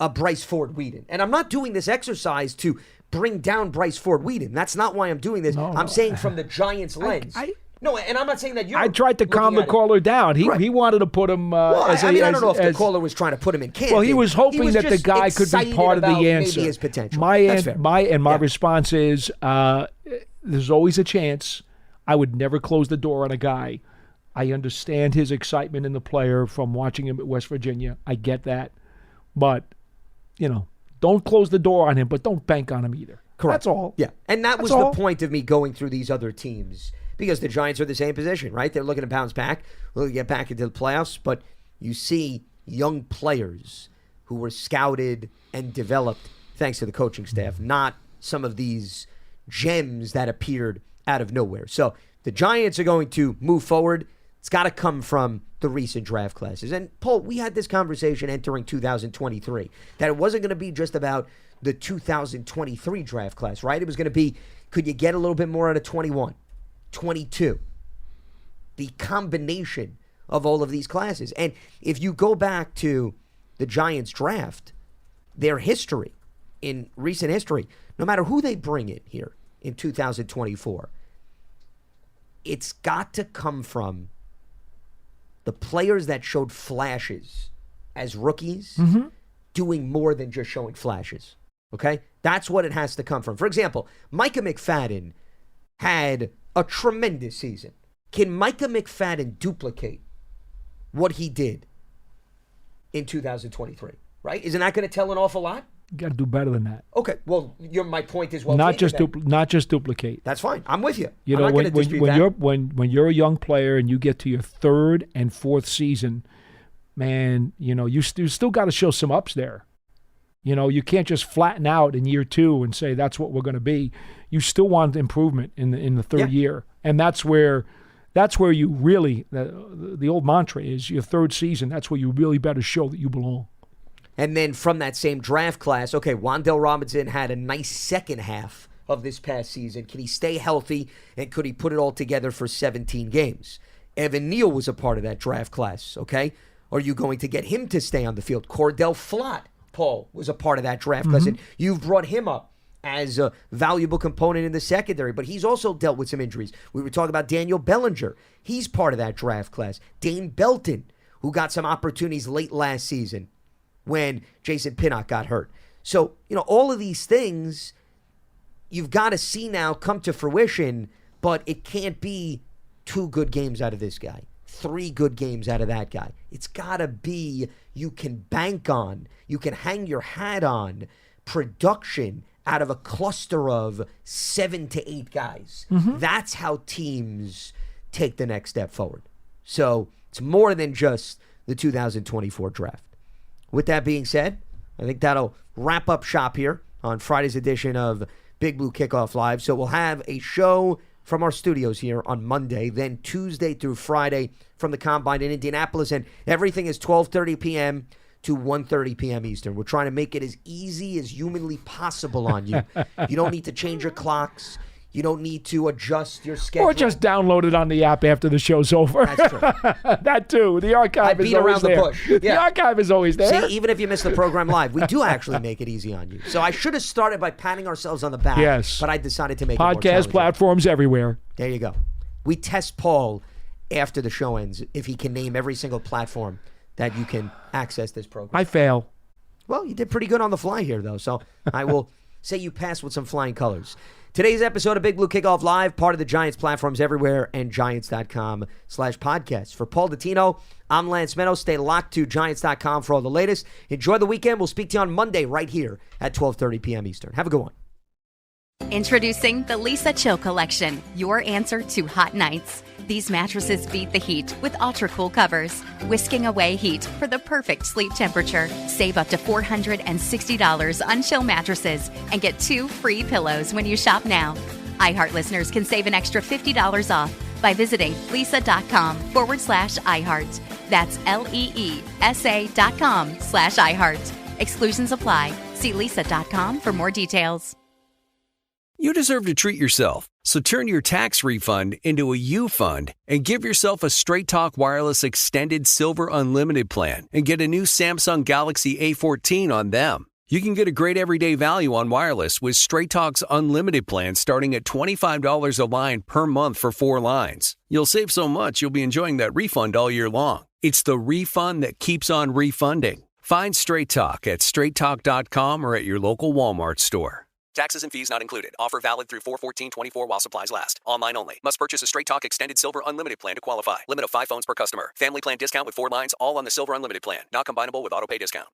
[SPEAKER 7] a Bryce Ford Whedon. And I'm not doing this exercise to bring down Bryce Ford Whedon. That's not why I'm doing this. I'm saying from the Giants' lens. No, and I'm not saying that you're.
[SPEAKER 8] I tried to calm the caller down. He wanted to put him
[SPEAKER 7] I don't know if the caller was trying to put him in Canton.
[SPEAKER 8] Well, he was hoping that the guy could be part of the answer.
[SPEAKER 7] Maybe his potential.
[SPEAKER 8] My response is there's always a chance. I would never close the door on a guy. I understand his excitement in the player from watching him at West Virginia. I get that. But, don't close the door on him, but don't bank on him either.
[SPEAKER 7] Correct.
[SPEAKER 8] That's all.
[SPEAKER 7] Yeah. And that was the point of me going through these other teams. Because the Giants are the same position, right? They're looking to bounce back, looking to get back into the playoffs. But you see young players who were scouted and developed thanks to the coaching staff, not some of these gems that appeared out of nowhere. So the Giants are going to move forward. It's got to come from the recent draft classes. And, Paul, we had this conversation entering 2023, that it wasn't going to be just about the 2023 draft class, right? It was going to be, could you get a little bit more out of 21? 22. The combination of all of these classes. And if you go back to the Giants draft, their history, in recent history, no matter who they bring in here in 2024, it's got to come from the players that showed flashes as rookies doing more than just showing flashes. Okay? That's what it has to come from. For example, Micah McFadden had a tremendous season. Can Micah McFadden duplicate what he did in 2023? Right? Isn't that going to tell an awful lot?
[SPEAKER 8] You got to do better than that.
[SPEAKER 7] Okay. Well, my point is
[SPEAKER 8] not just duplicate.
[SPEAKER 7] That's fine. I'm with you.
[SPEAKER 8] You know, when you're a young player and you get to your third and fourth season, man, you still got to show some ups there. You can't just flatten out in year two and say that's what we're going to be. You still want improvement in the third year, and that's where you really the old mantra is your third season. That's where you really better show that you belong.
[SPEAKER 7] And then from that same draft class, okay, Wan'Dale Robinson had a nice second half of this past season. Can he stay healthy, and could he put it all together for 17 games? Evan Neal was a part of that draft class, okay? Are you going to get him to stay on the field? Cordell Flott, Paul, was a part of that draft class, and you've brought him up as a valuable component in the secondary, but he's also dealt with some injuries. We were talking about Daniel Bellinger. He's part of that draft class. Dane Belton, who got some opportunities late last season when Jason Pinnock got hurt. So, all of these things you've got to see now come to fruition, but it can't be 2 good games out of this guy, 3 good games out of that guy. It's got to be you can bank on, you can hang your hat on production out of a cluster of 7 to 8 guys. That's how teams take the next step forward. So it's more than just the 2024 draft. With that being said, I think that'll wrap up shop here on Friday's edition of Big Blue Kickoff Live. So we'll have a show from our studios here on Monday, then Tuesday through Friday from the Combine in Indianapolis, and everything is 12:30 p.m. to 1:30 p.m. Eastern. We're trying to make it as easy as humanly possible on you. You don't need to change your clocks. You don't need to adjust your schedule.
[SPEAKER 8] Or just download it on the app after the show's over.
[SPEAKER 7] That's true.
[SPEAKER 8] That too. The archive is always there.
[SPEAKER 7] Bush. Yeah.
[SPEAKER 8] The archive is always there.
[SPEAKER 7] See, even if you miss the program live, we do actually make it easy on you. So I should have started by patting ourselves on the back.
[SPEAKER 8] Yes.
[SPEAKER 7] But I decided to make it more
[SPEAKER 8] Podcast
[SPEAKER 7] challenging.
[SPEAKER 8] platforms everywhere.
[SPEAKER 7] There you go. We test Paul after the show ends if he can name every single platform that you can access this program.
[SPEAKER 8] I fail.
[SPEAKER 7] Well, you did pretty good on the fly here, though. So I will say you passed with some flying colors. Today's episode of Big Blue Kickoff Live, part of the Giants platforms everywhere and Giants.com/podcast. For Paul Dottino, I'm Lance Meadows. Stay locked to Giants.com for all the latest. Enjoy the weekend. We'll speak to you on Monday right here at 12:30 p.m. Eastern. Have a good one.
[SPEAKER 11] Introducing the Lisa Chill Collection, your answer to hot nights. These mattresses beat the heat with ultra-cool covers, whisking away heat for the perfect sleep temperature. Save up to $460 on Chill mattresses and get 2 free pillows when you shop now. iHeart listeners can save an extra $50 off by visiting lisa.com/iHeart. That's LEESA.com/iHeart. Exclusions apply. See lisa.com for more details.
[SPEAKER 12] You deserve to treat yourself, so turn your tax refund into a U fund and give yourself a Straight Talk Wireless Extended Silver Unlimited plan and get a new Samsung Galaxy A14 on them. You can get a great everyday value on wireless with Straight Talk's Unlimited plan starting at $25 a line per month for 4 lines. You'll save so much you'll be enjoying that refund all year long. It's the refund that keeps on refunding. Find Straight Talk at straighttalk.com or at your local Walmart store. Taxes and fees not included. Offer valid through 4/14/24 while supplies last. Online only. Must purchase a Straight Talk Extended Silver Unlimited plan to qualify. Limit of 5 phones per customer. Family plan discount with 4 lines, all on the Silver Unlimited plan. Not combinable with autopay discount.